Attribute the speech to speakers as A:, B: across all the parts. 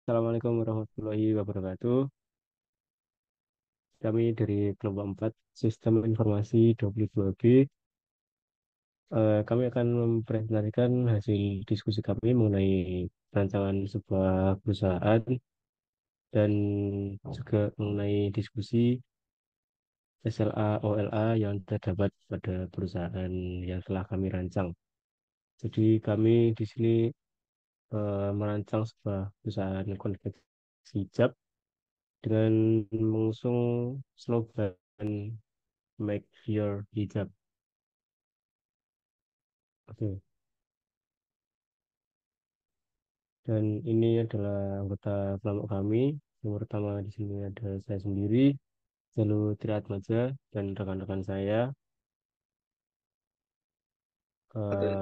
A: Assalamualaikum warahmatullahi wabarakatuh. Kami dari kelompok 4 Sistem Informasi 22B. Kami akan mempresentasikan hasil diskusi kami mengenai rancangan sebuah perusahaan dan juga mengenai diskusi SLA OLA yang terdapat pada perusahaan yang telah kami rancang. Jadi kami di sini merancang sebuah perusahaan konveksi hijab dengan mengusung slogan Make Your Hijab. Oke. Dan ini adalah anggota kelompok kami. Yang pertama di sini ada saya sendiri, lalu Triatmaja dan rekan-rekan saya,
B: Oke,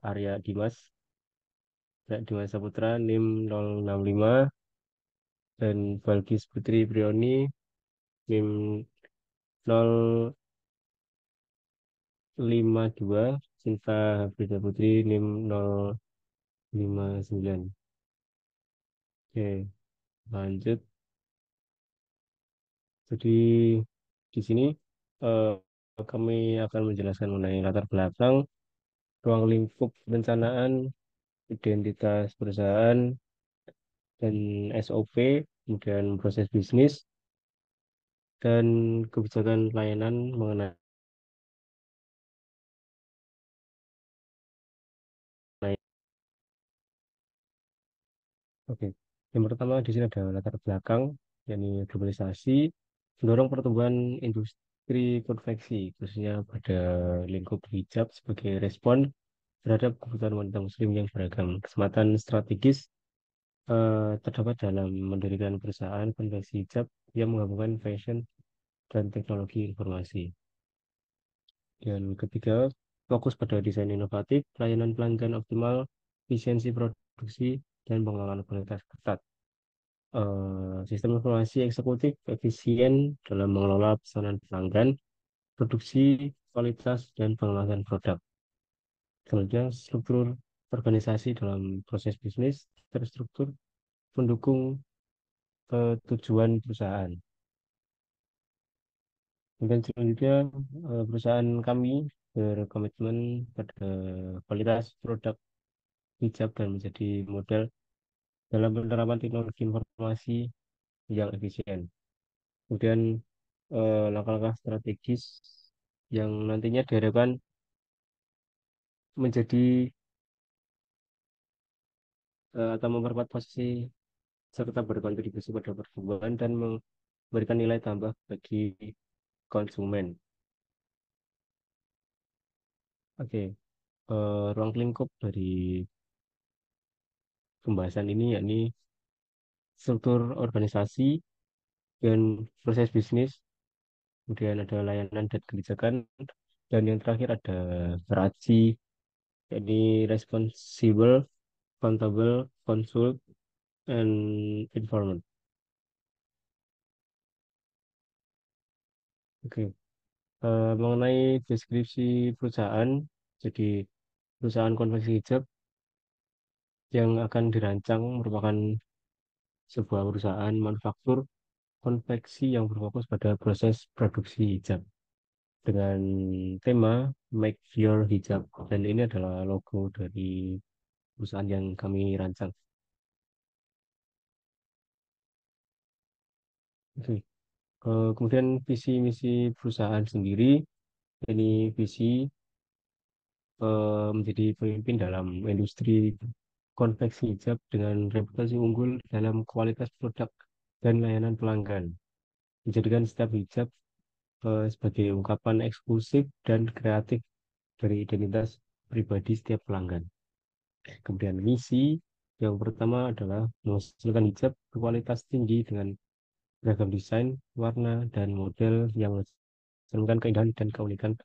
A: Arya Dimas, Arya Dimas Saputra, NIM 065, dan Balkis Putri Prioni, NIM 052, Cinta Hafriza Putri, NIM 059. Oke, lanjut. Jadi di sini eh, kami akan menjelaskan mengenai latar belakang, ruang lingkup perencanaan, identitas perusahaan, dan SOP, kemudian proses bisnis, dan kebijakan layanan mengenai. Oke, yang pertama di sini ada latar belakang, yakni globalisasi, mendorong pertumbuhan industri konveksi, khususnya pada lingkup hijab sebagai respon terhadap kebutuhan wanita muslim yang beragam. Kesempatan strategis terdapat dalam mendirikan perusahaan konveksi hijab yang menggabungkan fashion dan teknologi informasi. Dan ketiga, fokus pada desain inovatif, pelayanan pelanggan optimal, efisiensi produksi, dan pengelolaan kualitas ketat. Sistem informasi eksekutif efisien dalam mengelola pesanan pelanggan, produksi, kualitas, dan pengelolaan produk. Selanjutnya, struktur organisasi dalam proses bisnis terstruktur mendukung tujuan perusahaan. Dan selanjutnya, perusahaan kami berkomitmen pada kualitas produk hijab dan menjadi model dalam penerapan teknologi informasi yang efisien. Kemudian langkah-langkah strategis yang nantinya diharapkan menjadi atau memperkuat posisi serta berkontribusi pada pertumbuhan dan memberikan nilai tambah bagi konsumen. Oke, ruang lingkup dari pembahasan ini yakni struktur organisasi dan proses bisnis, kemudian ada layanan dan kebijakan, dan yang terakhir ada RACI, yakni responsible, accountable, consult, and informant. Oke, mengenai deskripsi perusahaan, jadi perusahaan konveksi hijab yang akan dirancang merupakan sebuah perusahaan manufaktur konveksi yang berfokus pada proses produksi hijab dengan tema Make Your Hijab, dan ini adalah logo dari perusahaan yang kami rancang. Oke. Kemudian visi misi perusahaan sendiri, ini visi menjadi pemimpin dalam industri konveksi hijab dengan reputasi unggul dalam kualitas produk dan layanan pelanggan. Menjadikan setiap hijab sebagai ungkapan eksklusif dan kreatif dari identitas pribadi setiap pelanggan. Kemudian misi yang pertama adalah menghasilkan hijab berkualitas tinggi dengan beragam desain, warna, dan model yang mencerminkan keindahan dan keunikan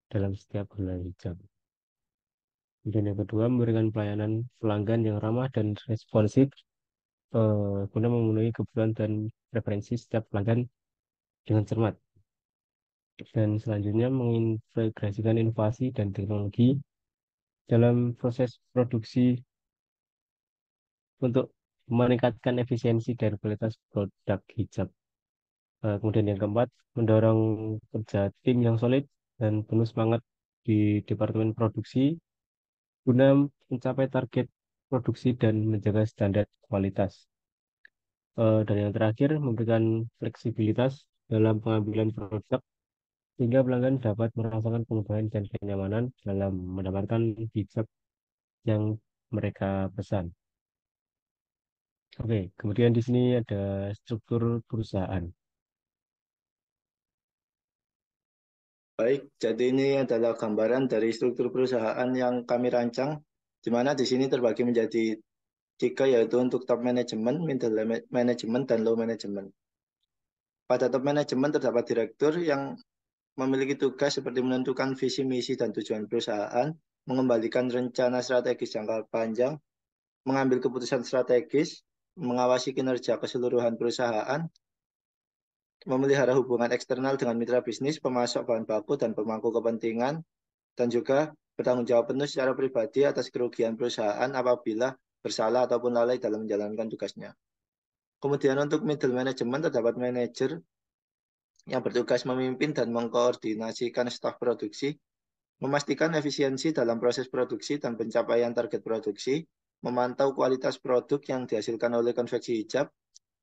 A: dalam setiap helai hijab. Kemudian yang kedua, memberikan pelayanan pelanggan yang ramah dan responsif guna memenuhi kebutuhan dan preferensi setiap pelanggan dengan cermat. Dan selanjutnya, mengintegrasikan inovasi dan teknologi dalam proses produksi untuk meningkatkan efisiensi dan kualitas produk hijab. Kemudian yang keempat, mendorong kerja tim yang solid dan penuh semangat di Departemen Produksi guna mencapai target produksi dan menjaga standar kualitas. Dan yang terakhir, memberikan fleksibilitas dalam pengambilan produk sehingga pelanggan dapat merasakan kemudahan dan kenyamanan dalam mendapatkan hijab yang mereka pesan. Oke, kemudian di sini ada struktur perusahaan.
B: Baik, jadi ini adalah gambaran dari struktur perusahaan yang kami rancang, di mana di sini terbagi menjadi tiga, yaitu untuk top management, middle management, dan low management. Pada top management terdapat direktur yang memiliki tugas seperti menentukan visi, misi, dan tujuan perusahaan, mengembalikan rencana strategis jangka panjang, mengambil keputusan strategis, mengawasi kinerja keseluruhan perusahaan, memelihara hubungan eksternal dengan mitra bisnis, pemasok bahan baku, dan pemangku kepentingan, dan juga bertanggung jawab penuh secara pribadi atas kerugian perusahaan apabila bersalah ataupun lalai dalam menjalankan tugasnya. Kemudian untuk middle management terdapat manajer yang bertugas memimpin dan mengkoordinasikan staf produksi, memastikan efisiensi dalam proses produksi dan pencapaian target produksi, memantau kualitas produk yang dihasilkan oleh konveksi hijab,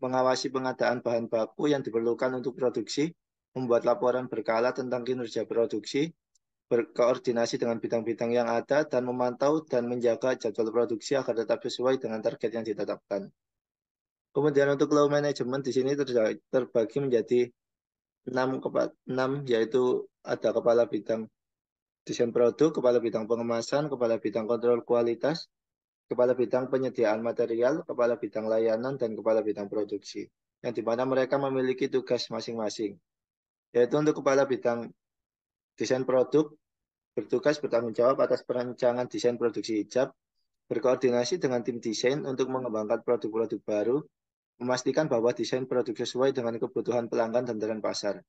B: mengawasi pengadaan bahan baku yang diperlukan untuk produksi, membuat laporan berkala tentang kinerja produksi, berkoordinasi dengan bidang-bidang yang ada, dan memantau dan menjaga jadwal produksi agar tetap sesuai dengan target yang ditetapkan. Kemudian untuk low management di sini terbagi menjadi 6, yaitu ada kepala bidang desain produk, kepala bidang pengemasan, kepala bidang kontrol kualitas, kepala bidang penyediaan material, kepala bidang layanan, dan kepala bidang produksi. Yang di mana mereka memiliki tugas masing-masing. Yaitu untuk kepala bidang desain produk, bertugas bertanggung jawab atas perancangan desain produksi hijab, berkoordinasi dengan tim desain untuk mengembangkan produk-produk baru, memastikan bahwa desain produk sesuai dengan kebutuhan pelanggan dan tren pasar.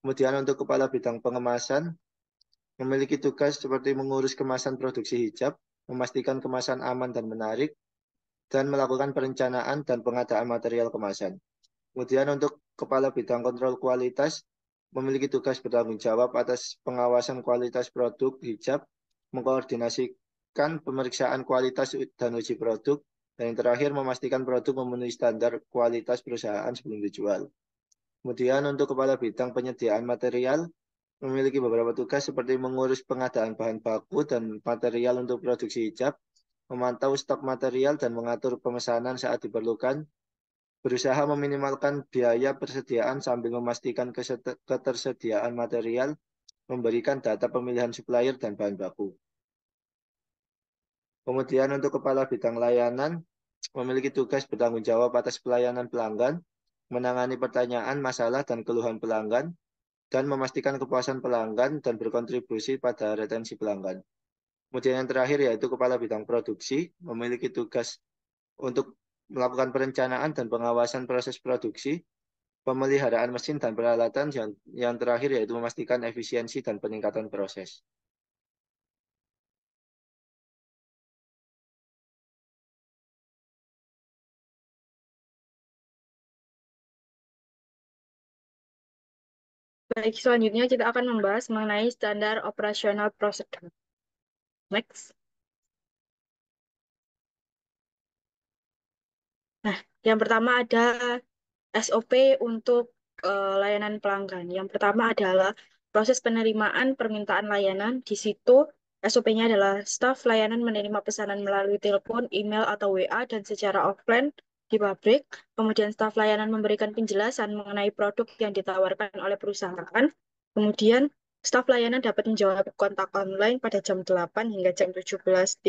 B: Kemudian untuk kepala bidang pengemasan, memiliki tugas seperti mengurus kemasan produksi hijab, memastikan kemasan aman dan menarik, dan melakukan perencanaan dan pengadaan material kemasan. Kemudian untuk kepala bidang kontrol kualitas, memiliki tugas bertanggung jawab atas pengawasan kualitas produk hijab, mengkoordinasikan pemeriksaan kualitas dan uji produk, dan yang terakhir memastikan produk memenuhi standar kualitas perusahaan sebelum dijual. Kemudian untuk kepala bidang penyediaan material, memiliki beberapa tugas seperti mengurus pengadaan bahan baku dan material untuk produksi hijab, memantau stok material dan mengatur pemesanan saat diperlukan, berusaha meminimalkan biaya persediaan sambil memastikan ketersediaan material, memberikan data pemilihan supplier dan bahan baku. Kemudian untuk kepala bidang layanan, memiliki tugas bertanggung jawab atas pelayanan pelanggan, menangani pertanyaan, masalah, dan keluhan pelanggan, dan memastikan kepuasan pelanggan dan berkontribusi pada retensi pelanggan. Kemudian yang terakhir yaitu kepala bidang produksi, memiliki tugas untuk melakukan perencanaan dan pengawasan proses produksi, pemeliharaan mesin dan peralatan, yang terakhir yaitu memastikan efisiensi dan peningkatan proses.
C: Baik, selanjutnya kita akan membahas mengenai standar operasional prosedur. Next. Nah, yang pertama ada SOP untuk layanan pelanggan. Yang pertama adalah proses penerimaan permintaan layanan. Di situ SOP-nya adalah staf layanan menerima pesanan melalui telepon, email, atau WA dan secara offline di pabrik. Kemudian staf layanan memberikan penjelasan mengenai produk yang ditawarkan oleh perusahaan. Kemudian staf layanan dapat menjawab kontak online pada jam 8 hingga jam 17.00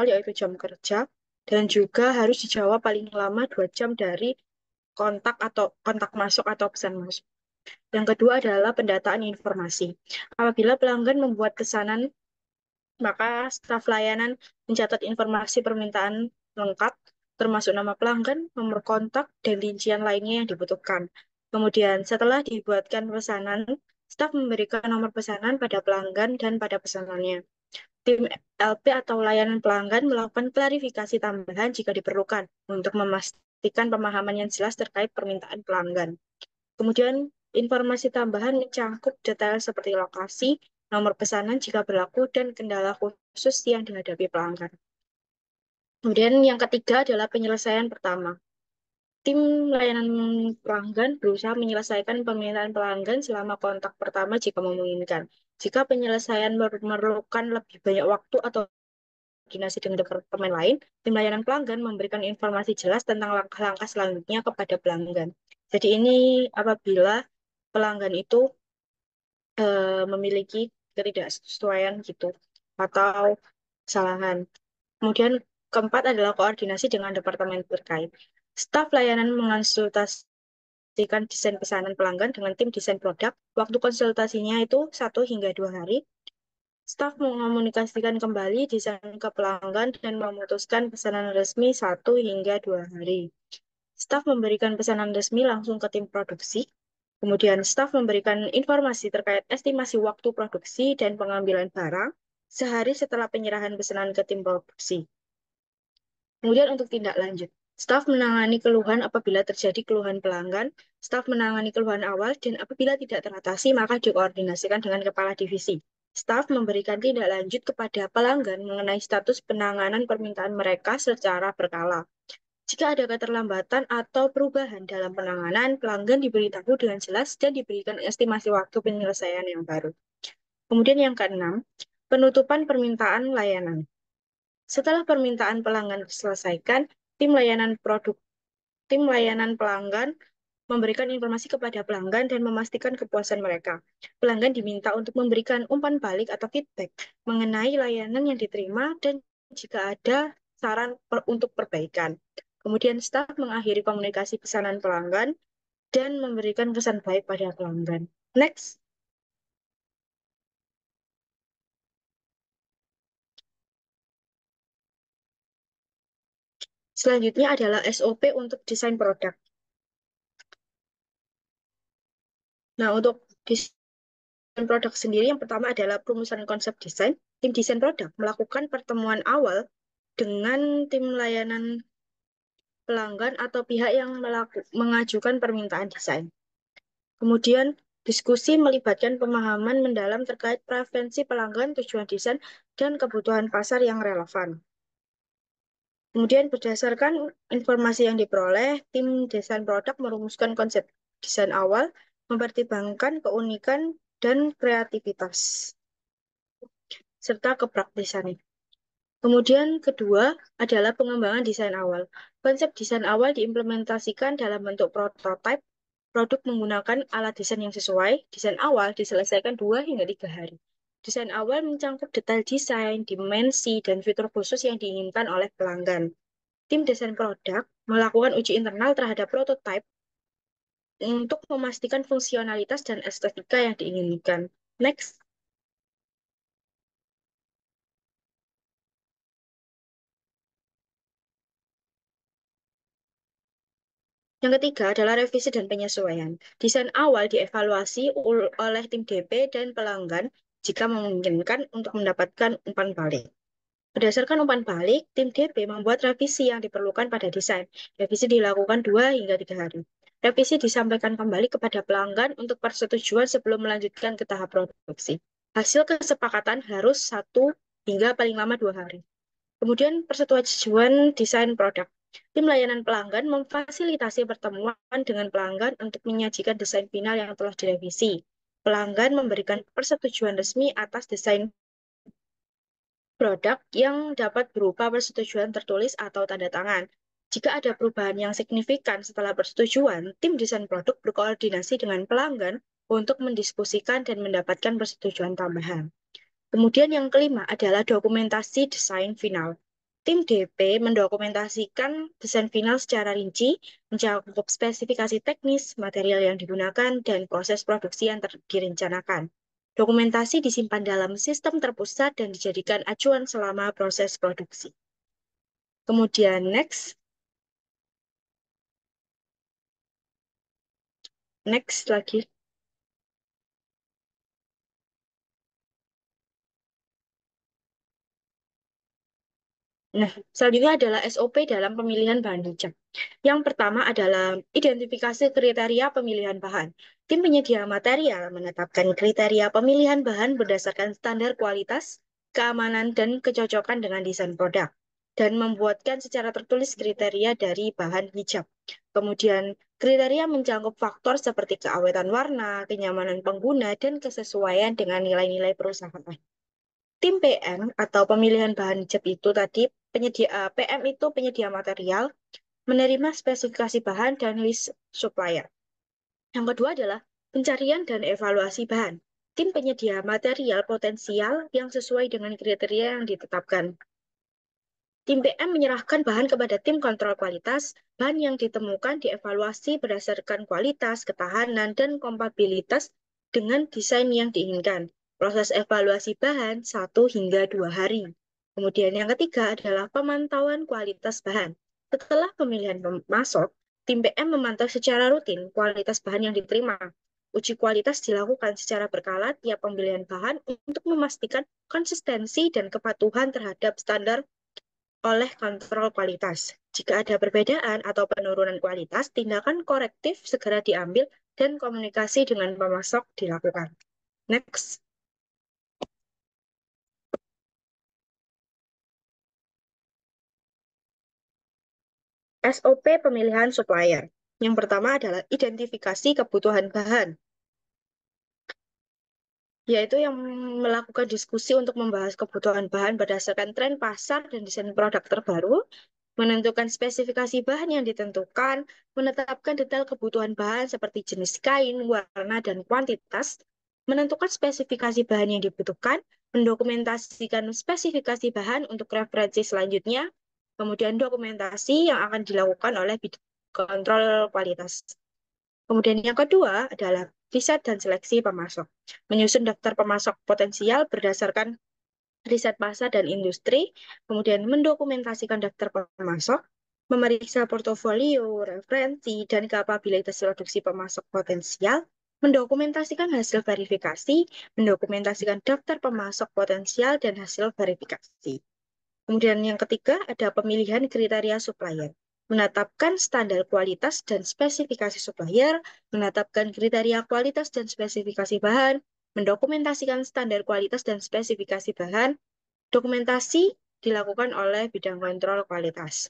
C: yaitu jam kerja. Dan juga harus dijawab paling lama 2 jam dari kontak masuk atau pesan masuk. Yang kedua adalah pendataan informasi. Apabila pelanggan membuat pesanan, maka staf layanan mencatat informasi permintaan lengkap, termasuk nama pelanggan, nomor kontak, dan rincian lainnya yang dibutuhkan. Kemudian setelah dibuatkan pesanan, staf memberikan nomor pesanan pada pelanggan dan pada pesanannya. Tim LP atau layanan pelanggan melakukan klarifikasi tambahan jika diperlukan untuk memastikan pemahaman yang jelas terkait permintaan pelanggan. Kemudian, informasi tambahan mencangkup detail seperti lokasi, nomor pesanan jika berlaku, dan kendala khusus yang dihadapi pelanggan. Kemudian yang ketiga adalah penyelesaian pertama. Tim layanan pelanggan berusaha menyelesaikan permintaan pelanggan selama kontak pertama jika memungkinkan. Jika penyelesaian memerlukan lebih banyak waktu atau koordinasi dengan departemen lain, tim layanan pelanggan memberikan informasi jelas tentang langkah-langkah selanjutnya kepada pelanggan. Jadi ini apabila pelanggan itu memiliki ketidaksesuaian gitu atau kesalahan. Kemudian keempat adalah koordinasi dengan departemen terkait. Staf layanan mengonsultasikan desain pesanan pelanggan dengan tim desain produk. Waktu konsultasinya itu 1 hingga 2 hari. Staf mengomunikasikan kembali desain ke pelanggan dan memutuskan pesanan resmi 1 hingga 2 hari. Staf memberikan pesanan resmi langsung ke tim produksi. Kemudian staf memberikan informasi terkait estimasi waktu produksi dan pengambilan barang sehari setelah penyerahan pesanan ke tim produksi. Kemudian untuk tindak lanjut, staf menangani keluhan apabila terjadi keluhan pelanggan, staf menangani keluhan awal, dan apabila tidak teratasi maka dikoordinasikan dengan kepala divisi. Staf memberikan tindak lanjut kepada pelanggan mengenai status penanganan permintaan mereka secara berkala. Jika ada keterlambatan atau perubahan dalam penanganan, pelanggan diberitahu dengan jelas dan diberikan estimasi waktu penyelesaian yang baru. Kemudian yang keenam, penutupan permintaan layanan. Setelah permintaan pelanggan diselesaikan, tim layanan pelanggan memberikan informasi kepada pelanggan dan memastikan kepuasan mereka. Pelanggan diminta untuk memberikan umpan balik atau feedback mengenai layanan yang diterima dan jika ada saran untuk perbaikan. Kemudian staf mengakhiri komunikasi pesanan pelanggan dan memberikan kesan baik pada pelanggan. Next. Selanjutnya adalah SOP untuk desain produk. Nah, untuk desain produk sendiri yang pertama adalah perumusan konsep desain. Tim desain produk melakukan pertemuan awal dengan tim layanan pelanggan atau pihak yang mengajukan permintaan desain. Kemudian, diskusi melibatkan pemahaman mendalam terkait preferensi pelanggan, tujuan desain, dan kebutuhan pasar yang relevan. Kemudian, berdasarkan informasi yang diperoleh, tim desain produk merumuskan konsep desain awal, mempertimbangkan keunikan dan kreativitas, serta kepraktisan. Kemudian kedua adalah pengembangan desain awal. Konsep desain awal diimplementasikan dalam bentuk prototipe. Produk menggunakan alat desain yang sesuai. Desain awal diselesaikan 2 hingga 3 hari. Desain awal mencangkup detail desain, dimensi, dan fitur khusus yang diinginkan oleh pelanggan. Tim desain produk melakukan uji internal terhadap prototipe untuk memastikan fungsionalitas dan estetika yang diinginkan. Next. Yang ketiga adalah revisi dan penyesuaian. Desain awal dievaluasi oleh tim DP dan pelanggan jika memungkinkan untuk mendapatkan umpan balik. Berdasarkan umpan balik, tim DP membuat revisi yang diperlukan pada desain. Revisi dilakukan 2 hingga 3 hari. Revisi disampaikan kembali kepada pelanggan untuk persetujuan sebelum melanjutkan ke tahap produksi. Hasil kesepakatan harus 1 hingga paling lama 2 hari. Kemudian persetujuan desain produk. Tim layanan pelanggan memfasilitasi pertemuan dengan pelanggan untuk menyajikan desain final yang telah direvisi. Pelanggan memberikan persetujuan resmi atas desain produk yang dapat berupa persetujuan tertulis atau tanda tangan. Jika ada perubahan yang signifikan setelah persetujuan, tim desain produk berkoordinasi dengan pelanggan untuk mendiskusikan dan mendapatkan persetujuan tambahan. Kemudian yang kelima adalah dokumentasi desain final. Tim DP mendokumentasikan desain final secara rinci, mencakup spesifikasi teknis, material yang digunakan, dan proses produksi yang direncanakan. Dokumentasi disimpan dalam sistem terpusat dan dijadikan acuan selama proses produksi. Kemudian next lagi. Nah, selanjutnya adalah SOP dalam pemilihan bahan hijab. Yang pertama adalah identifikasi kriteria pemilihan bahan. Tim penyedia material menetapkan kriteria pemilihan bahan berdasarkan standar kualitas, keamanan, dan kecocokan dengan desain produk, dan membuatkan secara tertulis kriteria dari bahan hijab. Kemudian, kriteria mencakup faktor seperti keawetan warna, kenyamanan pengguna, dan kesesuaian dengan nilai-nilai perusahaan. Tim PM atau pemilihan bahan hijab itu tadi PM itu penyedia material, menerima spesifikasi bahan dan list supplier. Yang kedua adalah pencarian dan evaluasi bahan. Tim penyedia material potensial yang sesuai dengan kriteria yang ditetapkan. Tim PM menyerahkan bahan kepada tim kontrol kualitas. Bahan yang ditemukan dievaluasi berdasarkan kualitas, ketahanan, dan kompatibilitas dengan desain yang diinginkan. Proses evaluasi bahan 1 hingga 2 hari. Kemudian yang ketiga adalah pemantauan kualitas bahan. Setelah pemilihan pemasok, tim PM memantau secara rutin kualitas bahan yang diterima. Uji kualitas dilakukan secara berkala tiap pembelian bahan untuk memastikan konsistensi dan kepatuhan terhadap standar oleh kontrol kualitas. Jika ada perbedaan atau penurunan kualitas, tindakan korektif segera diambil dan komunikasi dengan pemasok dilakukan. Next. SOP pemilihan supplier. Yang pertama adalah identifikasi kebutuhan bahan, yaitu yang melakukan diskusi untuk membahas kebutuhan bahan berdasarkan tren pasar dan desain produk terbaru, menentukan spesifikasi bahan yang ditentukan, menetapkan detail kebutuhan bahan seperti jenis kain, warna, dan kuantitas, menentukan spesifikasi bahan yang dibutuhkan, mendokumentasikan spesifikasi bahan untuk referensi selanjutnya, kemudian dokumentasi yang akan dilakukan oleh bidang kontrol kualitas. Kemudian yang kedua adalah riset dan seleksi pemasok. Menyusun daftar pemasok potensial berdasarkan riset pasar dan industri, kemudian mendokumentasikan daftar pemasok, memeriksa portofolio, referensi, dan kapabilitas produksi pemasok potensial, mendokumentasikan hasil verifikasi, mendokumentasikan daftar pemasok potensial dan hasil verifikasi. Kemudian yang ketiga ada pemilihan kriteria supplier. Menetapkan standar kualitas dan spesifikasi supplier, menetapkan kriteria kualitas dan spesifikasi bahan, mendokumentasikan standar kualitas dan spesifikasi bahan, dokumentasi dilakukan oleh bidang kontrol kualitas.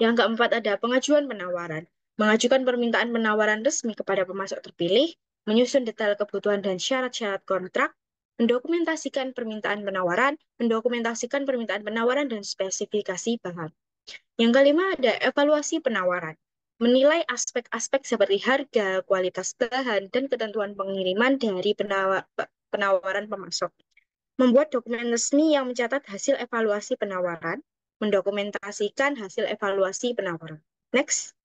C: Yang keempat ada pengajuan penawaran. Mengajukan permintaan penawaran resmi kepada pemasok terpilih, menyusun detail kebutuhan dan syarat-syarat kontrak, mendokumentasikan permintaan penawaran dan spesifikasi bahan. Yang kelima ada evaluasi penawaran. Menilai aspek-aspek seperti harga, kualitas bahan, dan ketentuan pengiriman dari penawaran pemasok. Membuat dokumen resmi yang mencatat hasil evaluasi penawaran, mendokumentasikan hasil evaluasi penawaran. Next.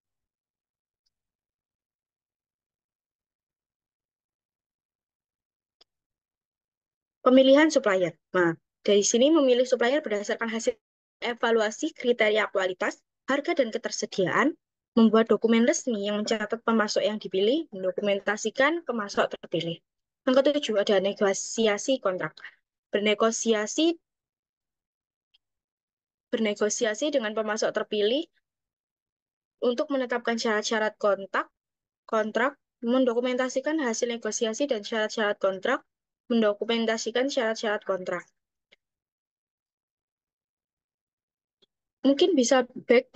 C: Pemilihan supplier. Nah, dari sini memilih supplier berdasarkan hasil evaluasi kriteria kualitas, harga, dan ketersediaan, membuat dokumen resmi yang mencatat pemasok yang dipilih, mendokumentasikan pemasok terpilih. Yang ketujuh ada negosiasi kontrak. Bernegosiasi dengan pemasok terpilih untuk menetapkan syarat-syarat kontrak, mendokumentasikan hasil negosiasi dan syarat-syarat kontrak, mendokumentasikan syarat-syarat kontrak. Mungkin bisa back.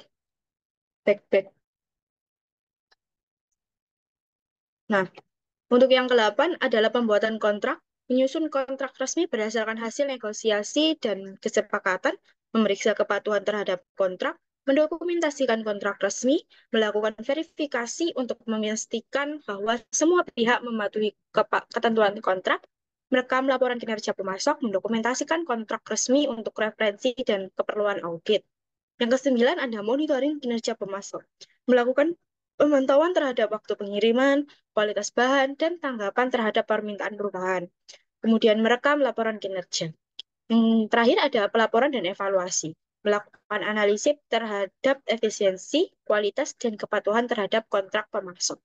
C: Nah, untuk yang ke-8 adalah pembuatan kontrak, menyusun kontrak resmi berdasarkan hasil negosiasi dan kesepakatan, memeriksa kepatuhan terhadap kontrak, mendokumentasikan kontrak resmi, melakukan verifikasi untuk memastikan bahwa semua pihak mematuhi ketentuan kontrak, merekam laporan kinerja pemasok, mendokumentasikan kontrak resmi untuk referensi dan keperluan audit. Yang ke-9 ada monitoring kinerja pemasok, melakukan pemantauan terhadap waktu pengiriman, kualitas bahan, dan tanggapan terhadap permintaan perubahan. Kemudian merekam laporan kinerja. Yang terakhir ada pelaporan dan evaluasi. Melakukan analisis terhadap efisiensi, kualitas, dan kepatuhan terhadap kontrak pemasok.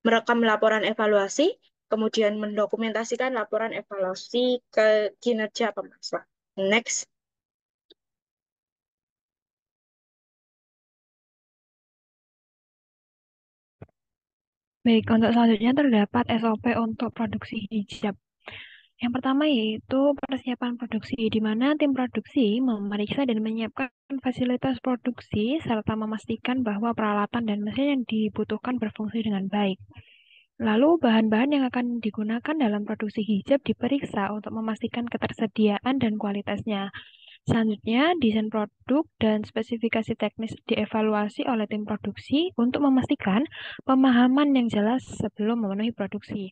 C: Merekam laporan evaluasi, kemudian mendokumentasikan laporan evaluasi ke kinerja pemasok. Next.
D: Baik, untuk selanjutnya terdapat SOP untuk produksi hijab. Yang pertama yaitu persiapan produksi, di mana tim produksi memeriksa dan menyiapkan fasilitas produksi serta memastikan bahwa peralatan dan mesin yang dibutuhkan berfungsi dengan baik. Lalu bahan-bahan yang akan digunakan dalam produksi hijab diperiksa untuk memastikan ketersediaan dan kualitasnya. Selanjutnya, desain produk dan spesifikasi teknis dievaluasi oleh tim produksi untuk memastikan pemahaman yang jelas sebelum memenuhi produksi.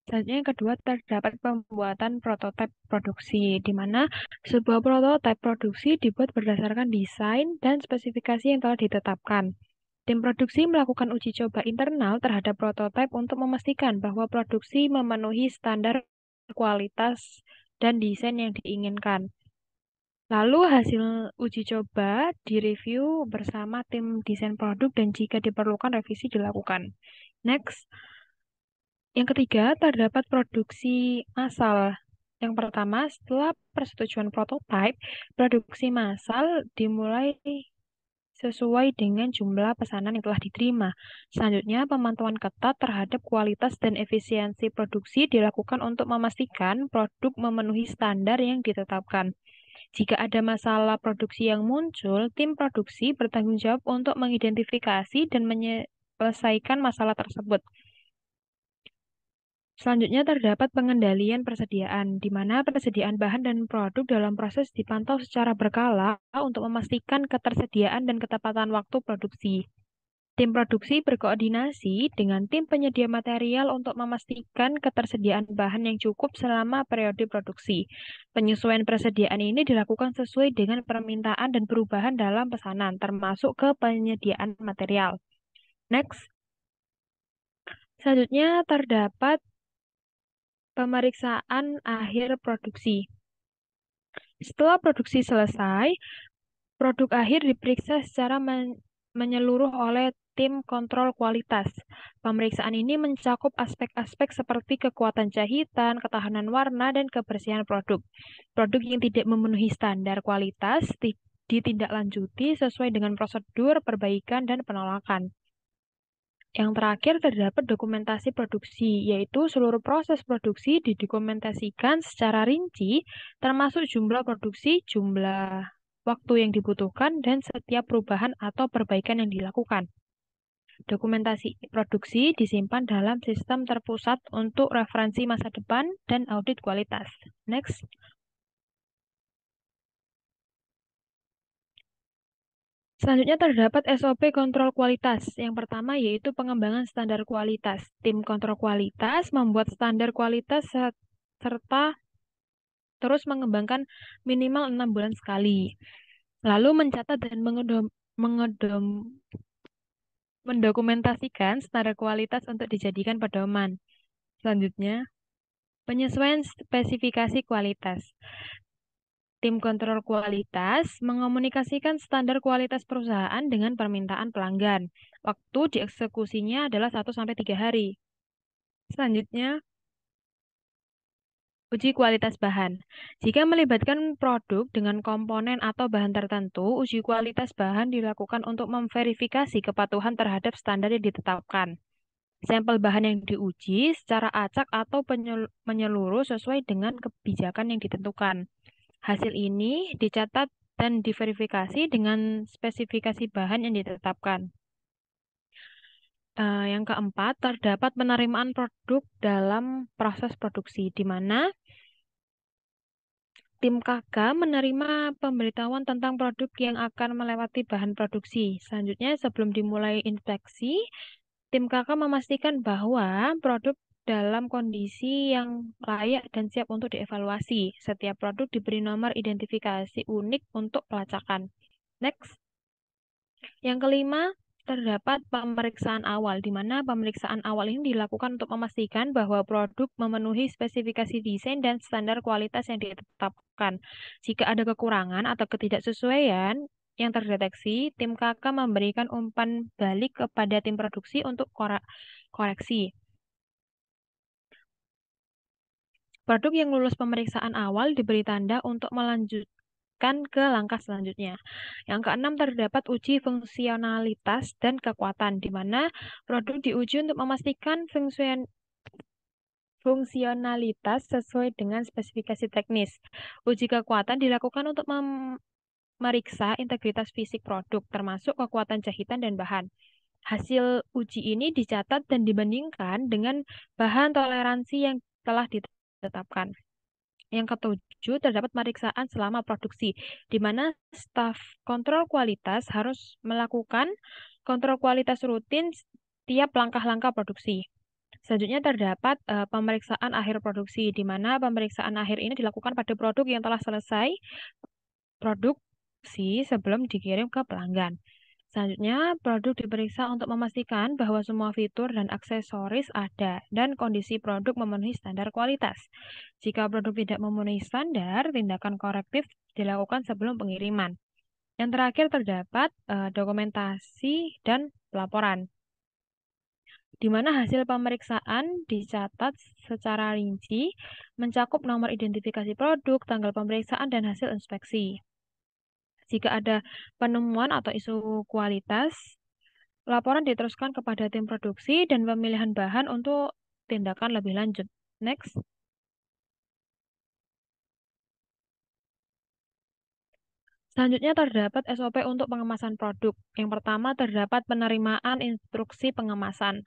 D: Selanjutnya yang kedua terdapat pembuatan prototipe produksi, di mana sebuah prototipe produksi dibuat berdasarkan desain dan spesifikasi yang telah ditetapkan. Tim produksi melakukan uji coba internal terhadap prototipe untuk memastikan bahwa produksi memenuhi standar kualitas dan desain yang diinginkan. Lalu hasil uji coba direview bersama tim desain produk dan jika diperlukan revisi dilakukan. Next, yang ketiga terdapat produksi massal. Yang pertama, setelah persetujuan prototipe, produksi massal dimulai sesuai dengan jumlah pesanan yang telah diterima. Selanjutnya, pemantauan ketat terhadap kualitas dan efisiensi produksi dilakukan untuk memastikan produk memenuhi standar yang ditetapkan. Jika ada masalah produksi yang muncul, tim produksi bertanggung jawab untuk mengidentifikasi dan menyelesaikan masalah tersebut. Selanjutnya terdapat pengendalian persediaan, di mana persediaan bahan dan produk dalam proses dipantau secara berkala untuk memastikan ketersediaan dan ketepatan waktu produksi. Tim produksi berkoordinasi dengan tim penyedia material untuk memastikan ketersediaan bahan yang cukup selama periode produksi. Penyesuaian persediaan ini dilakukan sesuai dengan permintaan dan perubahan dalam pesanan, termasuk ke penyediaan material. Next. Selanjutnya terdapat pemeriksaan akhir produksi. Setelah produksi selesai, produk akhir diperiksa secara menyeluruh oleh tim kontrol kualitas. Pemeriksaan ini mencakup aspek-aspek seperti kekuatan jahitan, ketahanan warna, dan kebersihan produk. Produk yang tidak memenuhi standar kualitas ditindaklanjuti sesuai dengan prosedur perbaikan dan penolakan. Yang terakhir terdapat dokumentasi produksi, yaitu seluruh proses produksi didokumentasikan secara rinci, termasuk jumlah produksi, jumlah waktu yang dibutuhkan, dan setiap perubahan atau perbaikan yang dilakukan. Dokumentasi produksi disimpan dalam sistem terpusat untuk referensi masa depan dan audit kualitas. Next. Selanjutnya terdapat SOP kontrol kualitas. Yang pertama yaitu pengembangan standar kualitas. Tim kontrol kualitas membuat standar kualitas serta terus mengembangkan minimal 6 bulan sekali. Lalu mencatat dan mendokumentasikan standar kualitas untuk dijadikan pedoman. Selanjutnya, penyesuaian spesifikasi kualitas. Tim kontrol kualitas mengomunikasikan standar kualitas perusahaan dengan permintaan pelanggan. Waktu dieksekusinya adalah 1-3 hari. Selanjutnya, uji kualitas bahan. Jika melibatkan produk dengan komponen atau bahan tertentu, uji kualitas bahan dilakukan untuk memverifikasi kepatuhan terhadap standar yang ditetapkan. Sampel bahan yang diuji secara acak atau menyeluruh sesuai dengan kebijakan yang ditentukan. Hasil ini dicatat dan diverifikasi dengan spesifikasi bahan yang ditetapkan. Yang keempat, terdapat penerimaan produk dalam proses produksi, di mana tim KK menerima pemberitahuan tentang produk yang akan melewati bahan produksi. Selanjutnya, sebelum dimulai inspeksi, tim KK memastikan bahwa produk dalam kondisi yang layak dan siap untuk dievaluasi. Setiap produk diberi nomor identifikasi unik untuk pelacakan. Next. Yang kelima, terdapat pemeriksaan awal, di mana pemeriksaan awal ini dilakukan untuk memastikan bahwa produk memenuhi spesifikasi desain dan standar kualitas yang ditetapkan. Jika ada kekurangan atau ketidaksesuaian yang terdeteksi, tim KK memberikan umpan balik kepada tim produksi untuk koreksi. Produk yang lulus pemeriksaan awal diberi tanda untuk melanjutkan ke langkah selanjutnya. Yang keenam, terdapat uji fungsionalitas dan kekuatan, di mana produk diuji untuk memastikan fungsionalitas sesuai dengan spesifikasi teknis. Uji kekuatan dilakukan untuk memeriksa integritas fisik produk, termasuk kekuatan jahitan dan bahan. Hasil uji ini dicatat dan dibandingkan dengan bahan toleransi yang telah ditetapkan. Yang ketujuh, terdapat pemeriksaan selama produksi, di mana staf kontrol kualitas harus melakukan kontrol kualitas rutin setiap langkah-langkah produksi. Selanjutnya terdapat pemeriksaan akhir produksi, di mana pemeriksaan akhir ini dilakukan pada produk yang telah selesai produksi sebelum dikirim ke pelanggan. Selanjutnya, produk diperiksa untuk memastikan bahwa semua fitur dan aksesoris ada dan kondisi produk memenuhi standar kualitas. Jika produk tidak memenuhi standar, tindakan korektif dilakukan sebelum pengiriman. Yang terakhir terdapat dokumentasi dan pelaporan, di mana hasil pemeriksaan dicatat secara rinci, mencakup nomor identifikasi produk, tanggal pemeriksaan, dan hasil inspeksi. Jika ada penemuan atau isu kualitas, laporan diteruskan kepada tim produksi dan pemilihan bahan untuk tindakan lebih lanjut. Next. Selanjutnya terdapat SOP untuk pengemasan produk. Yang pertama terdapat penerimaan instruksi pengemasan.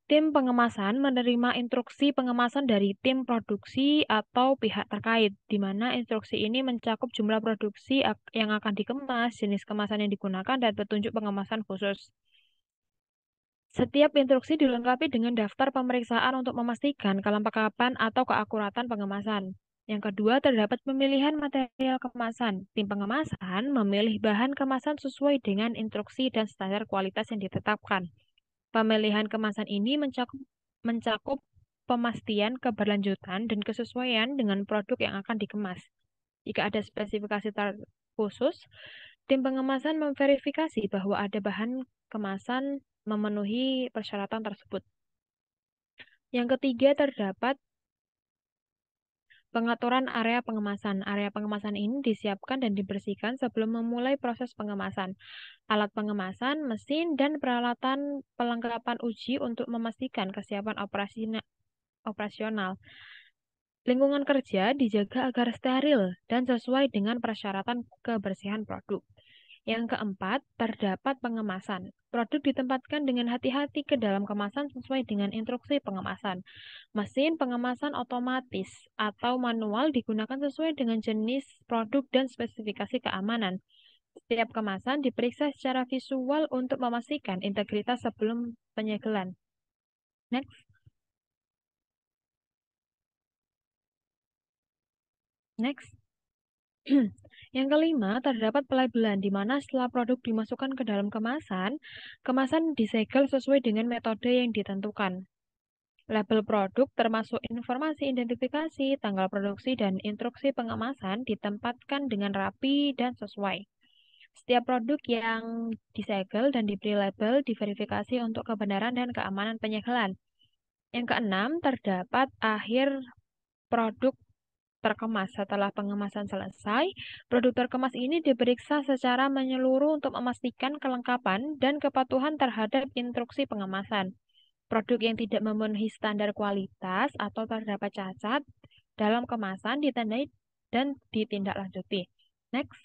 D: Tim pengemasan menerima instruksi pengemasan dari tim produksi atau pihak terkait, di mana instruksi ini mencakup jumlah produksi yang akan dikemas, jenis kemasan yang digunakan, dan petunjuk pengemasan khusus. Setiap instruksi dilengkapi dengan daftar pemeriksaan untuk memastikan kelengkapan atau keakuratan pengemasan. Yang kedua, terdapat pemilihan material kemasan. Tim pengemasan memilih bahan kemasan sesuai dengan instruksi dan standar kualitas yang ditetapkan. Pemilihan kemasan ini mencakup pemastian keberlanjutan dan kesesuaian dengan produk yang akan dikemas. Jika ada spesifikasi khusus, tim pengemasan memverifikasi bahwa ada bahan kemasan memenuhi persyaratan tersebut. Yang ketiga, terdapat pengaturan area pengemasan. Area pengemasan ini disiapkan dan dibersihkan sebelum memulai proses pengemasan. Alat pengemasan, mesin, dan peralatan pelengkapan uji untuk memastikan kesiapan operasional. Lingkungan kerja dijaga agar steril dan sesuai dengan persyaratan kebersihan produk. Yang keempat, terdapat pengemasan. Produk ditempatkan dengan hati-hati ke dalam kemasan sesuai dengan instruksi pengemasan. Mesin pengemasan otomatis atau manual digunakan sesuai dengan jenis produk dan spesifikasi keamanan. Setiap kemasan diperiksa secara visual untuk memastikan integritas sebelum penyegelan. Next. Next. Yang kelima, terdapat pelabelan, di mana setelah produk dimasukkan ke dalam kemasan, kemasan disegel sesuai dengan metode yang ditentukan. Label produk termasuk informasi identifikasi, tanggal produksi, dan instruksi pengemasan ditempatkan dengan rapi dan sesuai. Setiap produk yang disegel dan diberi label diverifikasi untuk kebenaran dan keamanan penyegelan. Yang keenam, terdapat akhir produk terkemas. Setelah pengemasan selesai, produk terkemas ini diperiksa secara menyeluruh untuk memastikan kelengkapan dan kepatuhan terhadap instruksi pengemasan. Produk yang tidak memenuhi standar kualitas atau terdapat cacat dalam kemasan ditandai dan ditindaklanjuti. Next.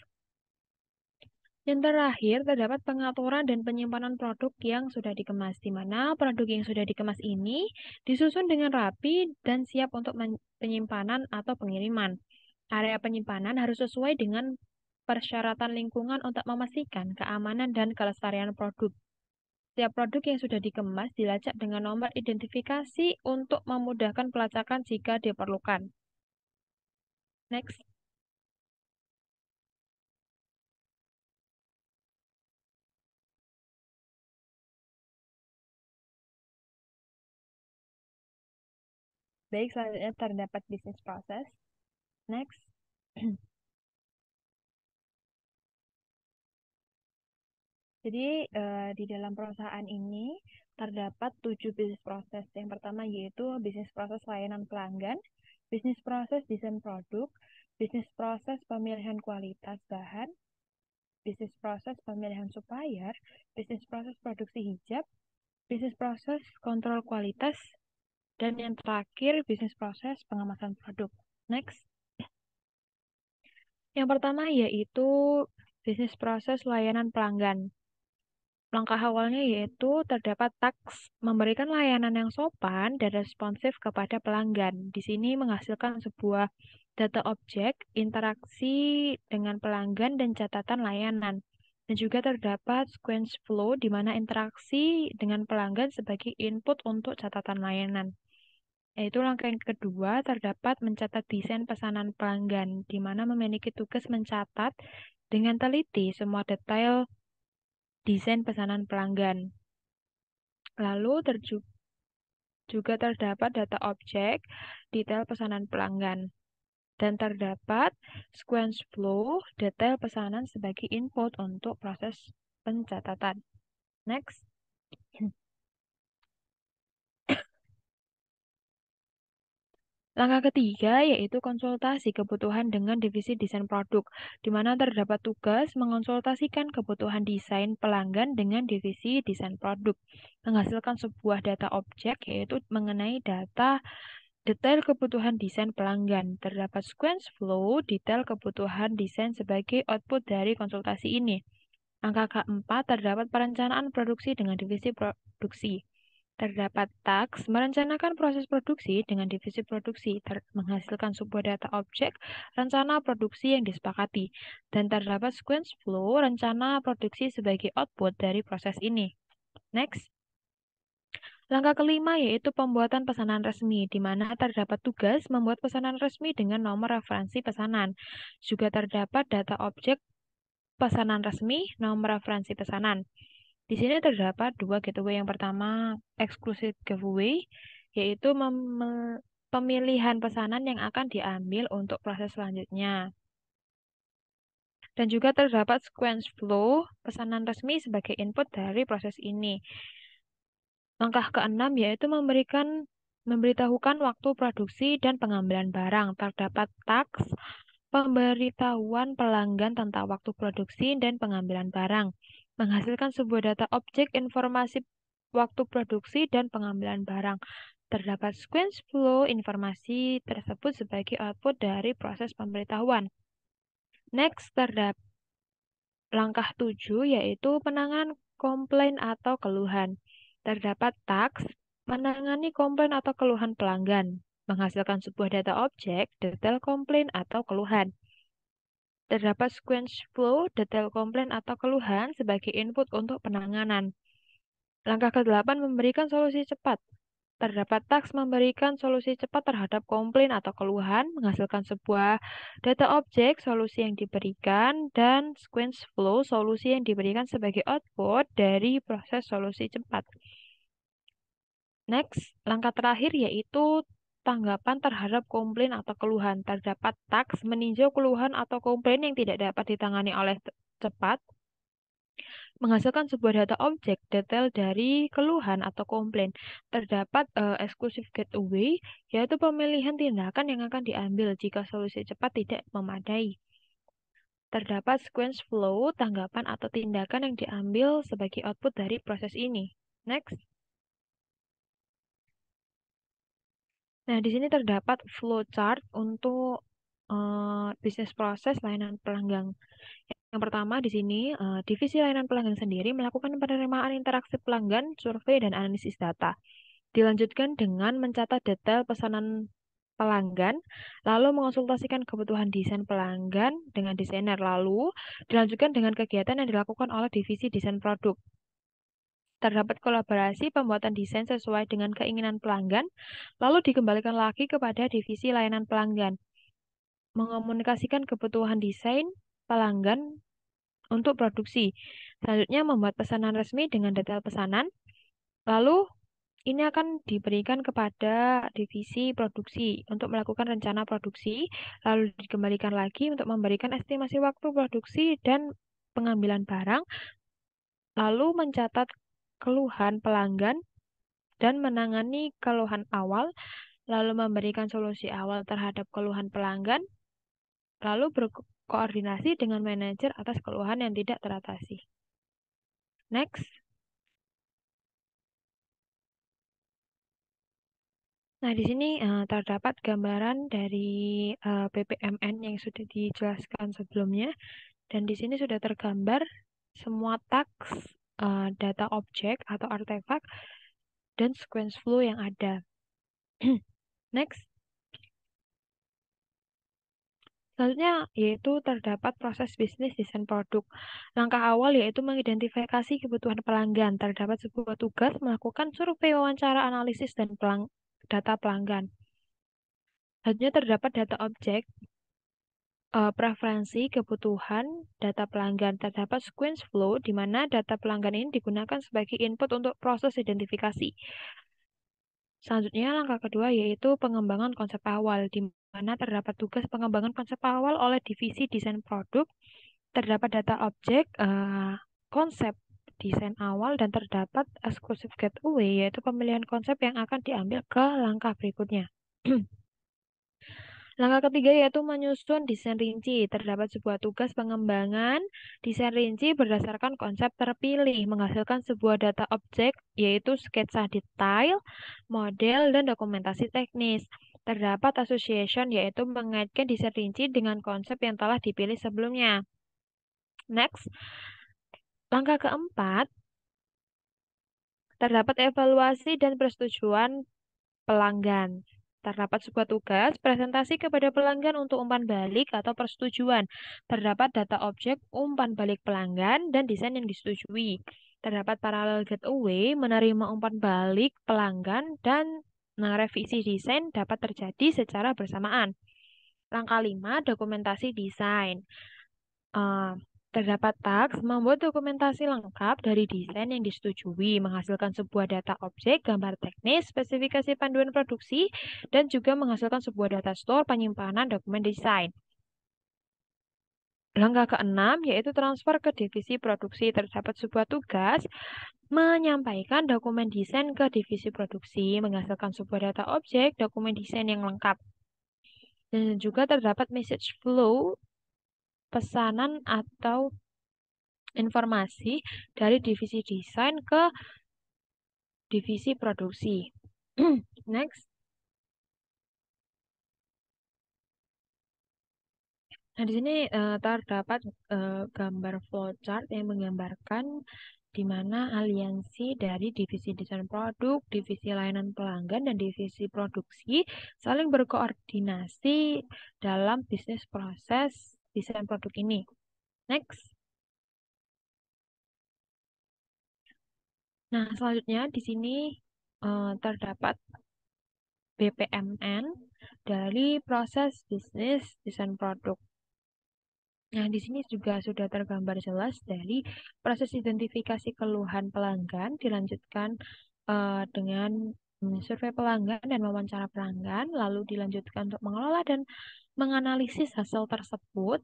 D: Yang terakhir, terdapat pengaturan dan penyimpanan produk yang sudah dikemas, di mana produk yang sudah dikemas ini disusun dengan rapi dan siap untuk penyimpanan atau pengiriman. Area penyimpanan harus sesuai dengan persyaratan lingkungan untuk memastikan keamanan dan kelestarian produk. Setiap produk yang sudah dikemas dilacak dengan nomor identifikasi untuk memudahkan pelacakan jika diperlukan. Next. Baik, selanjutnya terdapat bisnis proses. Next. Jadi, di dalam perusahaan ini terdapat 7 bisnis proses. Yang pertama yaitu bisnis proses layanan pelanggan, bisnis proses desain produk, bisnis proses pemilihan kualitas bahan, bisnis proses pemilihan supplier, bisnis proses produksi hijab, bisnis proses kontrol kualitas, dan yang terakhir bisnis proses pengemasan produk. Next. Yang pertama yaitu bisnis proses layanan pelanggan. Langkah awalnya yaitu terdapat taks memberikan layanan yang sopan dan responsif kepada pelanggan. Di sini menghasilkan sebuah data objek, interaksi dengan pelanggan, dan catatan layanan. Dan juga terdapat sequence flow di mana interaksi dengan pelanggan sebagai input untuk catatan layanan. Yaitu langkah yang kedua terdapat mencatat desain pesanan pelanggan, di mana memiliki tugas mencatat dengan teliti semua detail desain pesanan pelanggan. Lalu juga terdapat data objek, detail pesanan pelanggan. Dan terdapat sequence flow, detail pesanan sebagai input untuk proses pencatatan. Next. Langkah ketiga yaitu konsultasi kebutuhan dengan divisi desain produk, di mana terdapat tugas mengonsultasikan kebutuhan desain pelanggan dengan divisi desain produk, menghasilkan sebuah data objek yaitu mengenai data detail kebutuhan desain pelanggan. Terdapat sequence flow, detail kebutuhan desain sebagai output dari konsultasi ini. Angka keempat terdapat perencanaan produksi dengan divisi produksi. Terdapat taks merencanakan proses produksi dengan divisi produksi, menghasilkan sebuah data objek rencana produksi yang disepakati, dan terdapat sequence flow rencana produksi sebagai output dari proses ini. Next. Langkah kelima yaitu pembuatan pesanan resmi, di mana terdapat tugas membuat pesanan resmi dengan nomor referensi pesanan. Juga terdapat data objek pesanan resmi, nomor referensi pesanan. Di sini terdapat dua giveaway. Yang pertama, exclusive giveaway, yaitu pemilihan pesanan yang akan diambil untuk proses selanjutnya. Dan juga terdapat sequence flow pesanan resmi sebagai input dari proses ini. Langkah keenam yaitu memberitahukan waktu produksi dan pengambilan barang. Terdapat taks pemberitahuan pelanggan tentang waktu produksi dan pengambilan barang, menghasilkan sebuah data objek informasi waktu produksi dan pengambilan barang. Terdapat sequence flow informasi tersebut sebagai output dari proses pemberitahuan. Next, terdapat langkah 7 yaitu penanganan komplain atau keluhan. Terdapat taks menangani komplain atau keluhan pelanggan, menghasilkan sebuah data objek, detail komplain atau keluhan. Terdapat sequence flow, detail komplain atau keluhan sebagai input untuk penanganan. Langkah ke-8 memberikan solusi cepat. Terdapat taks memberikan solusi cepat terhadap komplain atau keluhan, menghasilkan sebuah data objek solusi yang diberikan, dan sequence flow solusi yang diberikan sebagai output dari proses solusi cepat. Next, langkah terakhir yaitu tanggapan terhadap komplain atau keluhan. Terdapat taks meninjau keluhan atau komplain yang tidak dapat ditangani oleh cepat, menghasilkan sebuah data objek detail dari keluhan atau komplain. Terdapat exclusive gateway, yaitu pemilihan tindakan yang akan diambil jika solusi cepat tidak memadai. Terdapat sequence flow, tanggapan atau tindakan yang diambil sebagai output dari proses ini. Next. Nah, di sini terdapat flowchart untuk bisnis proses layanan pelanggan. Yang pertama di sini, divisi layanan pelanggan sendiri melakukan penerimaan interaksi pelanggan, survei, dan analisis data. Dilanjutkan dengan mencatat detail pesanan pelanggan, lalu mengonsultasikan kebutuhan desain pelanggan dengan desainer, lalu dilanjutkan dengan kegiatan yang dilakukan oleh divisi desain produk. Terdapat kolaborasi pembuatan desain sesuai dengan keinginan pelanggan, lalu dikembalikan lagi kepada divisi layanan pelanggan. Mengomunikasikan kebutuhan desain pelanggan untuk produksi. Selanjutnya membuat pesanan resmi dengan detail pesanan. Lalu ini akan diberikan kepada divisi produksi untuk melakukan rencana produksi, lalu dikembalikan lagi untuk memberikan estimasi waktu produksi dan pengambilan barang, lalu mencatat keluhan pelanggan dan menangani keluhan awal, lalu memberikan solusi awal terhadap keluhan pelanggan, lalu berkoordinasi dengan manajer atas keluhan yang tidak teratasi. Next. Nah, di sini terdapat gambaran dari BPMN yang sudah dijelaskan sebelumnya, dan di sini sudah tergambar semua task, data objek atau artefak, dan sequence flow yang ada. Next. Selanjutnya yaitu terdapat proses bisnis desain produk. Langkah awal yaitu mengidentifikasi kebutuhan pelanggan. Terdapat sebuah tugas melakukan survei, wawancara, analisis, dan data pelanggan. Selanjutnya terdapat data objek, preferensi, kebutuhan, data pelanggan. Terdapat sequence flow di mana data pelanggan ini digunakan sebagai input untuk proses identifikasi. Selanjutnya, langkah kedua yaitu pengembangan konsep awal, di mana terdapat tugas pengembangan konsep awal oleh divisi desain produk. Terdapat data objek, konsep desain awal, dan terdapat exclusive gateway, yaitu pemilihan konsep yang akan diambil ke langkah berikutnya. Langkah ketiga yaitu menyusun desain rinci. Terdapat sebuah tugas pengembangan desain rinci berdasarkan konsep terpilih, menghasilkan sebuah data objek, yaitu sketsa detail, model, dan dokumentasi teknis. Terdapat association, yaitu mengaitkan desain rinci dengan konsep yang telah dipilih sebelumnya. Next, langkah keempat, terdapat evaluasi dan persetujuan pelanggan. Terdapat sebuah tugas presentasi kepada pelanggan untuk umpan balik atau persetujuan. Terdapat data objek umpan balik pelanggan dan desain yang disetujui. Terdapat parallel gateway menerima umpan balik pelanggan dan revisi desain dapat terjadi secara bersamaan. Langkah 5, dokumentasi desain. Terdapat task membuat dokumentasi lengkap dari desain yang disetujui, menghasilkan sebuah data objek, gambar teknis, spesifikasi panduan produksi, dan juga menghasilkan sebuah data store penyimpanan dokumen desain. Langkah keenam yaitu transfer ke divisi produksi. Terdapat sebuah tugas menyampaikan dokumen desain ke divisi produksi, menghasilkan sebuah data objek, dokumen desain yang lengkap. Dan juga terdapat message flow, pesanan atau informasi dari divisi desain ke divisi produksi. Next. Nah, di sini terdapat gambar flowchart yang menggambarkan di mana aliansi dari divisi desain produk, divisi layanan pelanggan, dan divisi produksi saling berkoordinasi dalam bisnis proses desain produk ini. Next. Nah, selanjutnya di sini terdapat BPMN dari proses bisnis desain produk. Nah, di sini juga sudah tergambar jelas dari proses identifikasi keluhan pelanggan, dilanjutkan dengan survei pelanggan dan wawancara pelanggan, lalu dilanjutkan untuk mengelola dan menganalisis hasil tersebut.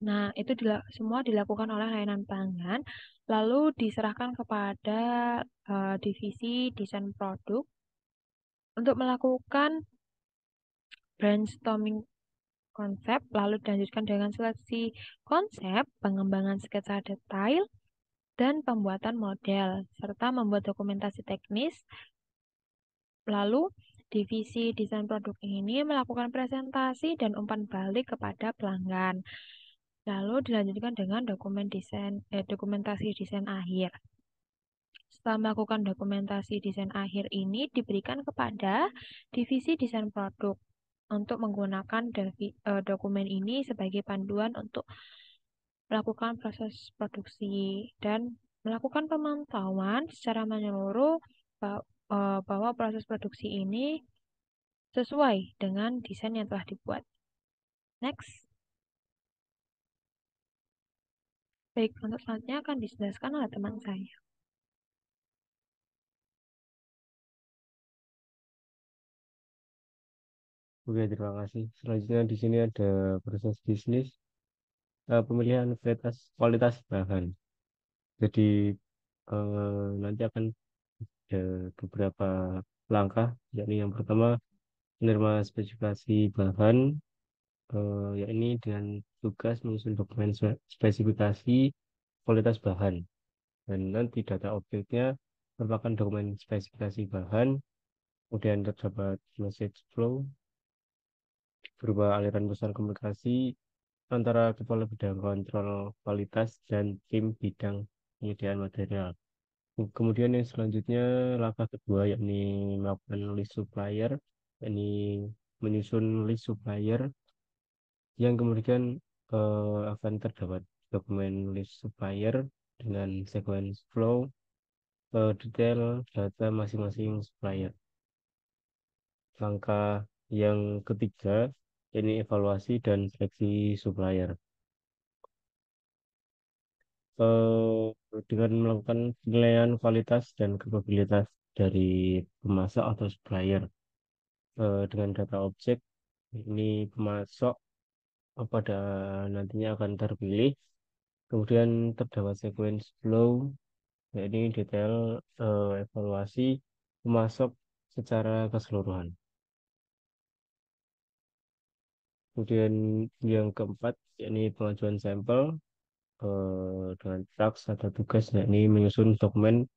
D: Nah, itu semua dilakukan oleh layanan pelanggan, lalu diserahkan kepada divisi desain produk untuk melakukan brainstorming konsep, lalu dilanjutkan dengan seleksi konsep, pengembangan sketsa detail, dan pembuatan model, serta membuat dokumentasi teknis. Lalu, divisi desain produk ini melakukan presentasi dan umpan balik kepada pelanggan. Lalu dilanjutkan dengan dokumentasi desain akhir. Setelah melakukan dokumentasi desain akhir ini diberikan kepada divisi desain produk untuk menggunakan dokumen ini sebagai panduan untuk melakukan proses produksi dan melakukan pemantauan secara menyeluruh bahwa proses produksi ini sesuai dengan desain yang telah dibuat. Next. Baik, untuk selanjutnya akan dijelaskan oleh teman saya.
A: Oke, terima kasih. Selanjutnya di sini ada proses bisnis pemilihan kualitas bahan. Jadi nanti akan ada beberapa langkah, yakni yang pertama menerima spesifikasi bahan, yakni dengan tugas menyusun dokumen spesifikasi kualitas bahan. Dan nanti data objeknya merupakan dokumen spesifikasi bahan, kemudian terdapat message flow berupa aliran pesan komunikasi antara kepala bidang kontrol kualitas dan tim bidang penyediaan material. Kemudian yang selanjutnya langkah kedua yakni melakukan list supplier, yakni menyusun list supplier yang kemudian akan terdapat dokumen list supplier dengan sequence flow detail data masing-masing supplier. Langkah yang ketiga ini evaluasi dan seleksi supplier. Dengan melakukan penilaian kualitas dan kapabilitas dari pemasok atau supplier dengan data objek ini pemasok pada nantinya akan terpilih. Kemudian terdapat sequence flow, yakni detail evaluasi pemasok secara keseluruhan. Kemudian yang keempat, yakni pengajuan sampel dengan task atau tugas, yakni menyusun dokumen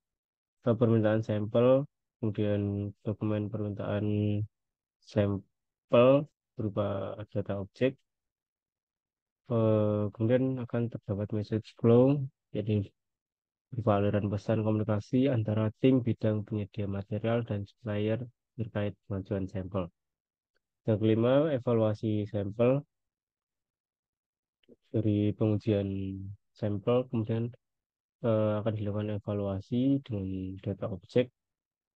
A: permintaan sampel, kemudian dokumen permintaan sampel berupa data objek, kemudian akan terdapat message flow, jadi berupa aliran pesan komunikasi antara tim bidang penyedia material dan supplier terkait pengajuan sampel. Yang kelima, evaluasi sampel dari pengujian sampel, kemudian akan dilakukan evaluasi dengan data objek,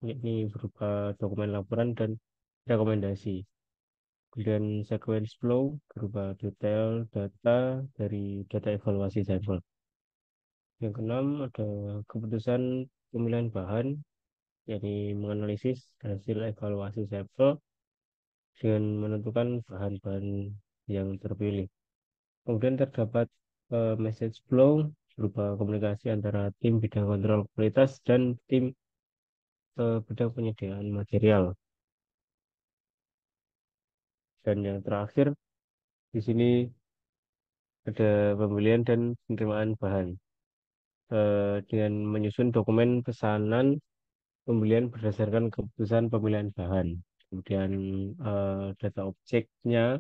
A: yakni berupa dokumen laporan dan rekomendasi. Kemudian sequence flow berupa detail data dari data evaluasi sampel. Yang keenam ada keputusan pemilihan bahan, yakni menganalisis hasil evaluasi sampel dengan menentukan bahan-bahan yang terpilih. Kemudian terdapat message flow berupa komunikasi antara tim bidang kontrol kualitas dan tim bidang penyediaan material. Dan yang terakhir di sini ada pembelian dan penerimaan bahan dengan menyusun dokumen pesanan pembelian berdasarkan keputusan pemilihan bahan. Kemudian data objeknya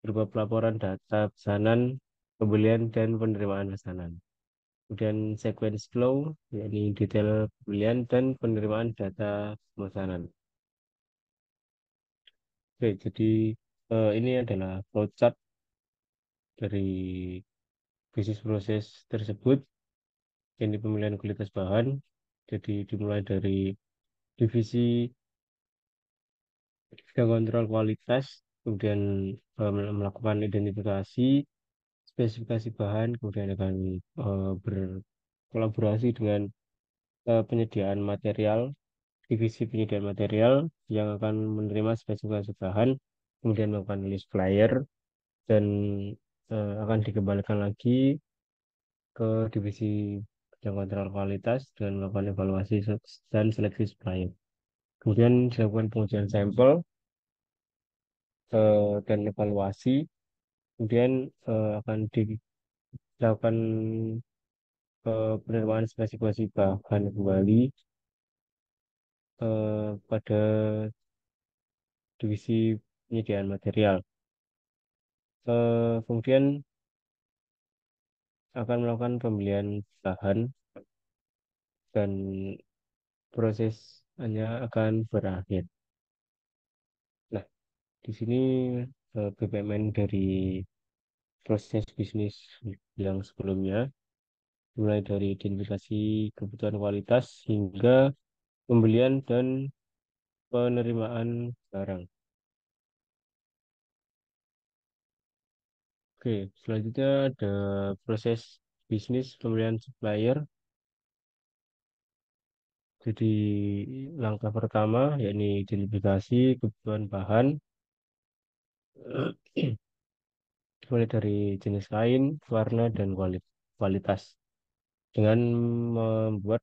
A: berupa pelaporan data pesanan, pembelian, dan penerimaan pesanan. Kemudian sequence flow, yakni detail pembelian dan penerimaan data pemesanan. Oke, jadi ini adalah flowchart dari bisnis proses tersebut, yang pemilihan kualitas bahan. Jadi dimulai dari divisi bidang kontrol kualitas, kemudian melakukan identifikasi, spesifikasi bahan, kemudian akan berkolaborasi dengan penyediaan material, divisi penyediaan material yang akan menerima spesifikasi bahan, kemudian melakukan list flyer, dan akan dikembalikan lagi ke divisi bidang kontrol kualitas dengan melakukan evaluasi dan seleksi supplier. Kemudian dilakukan pengujian sampel dan evaluasi, kemudian akan dilakukan penerimaan spesifikasi bahan kembali pada divisi penyediaan material. Kemudian akan melakukan pembelian bahan dan prosesnya akan berakhir. Nah, di sini BPMN dari proses bisnis yang sebelumnya, mulai dari identifikasi kebutuhan kualitas hingga pembelian dan penerimaan barang. Oke, selanjutnya ada proses bisnis pemilihan supplier. Jadi langkah pertama yakni identifikasi kebutuhan bahan mulai dari jenis kain, warna, dan kualitas dengan membuat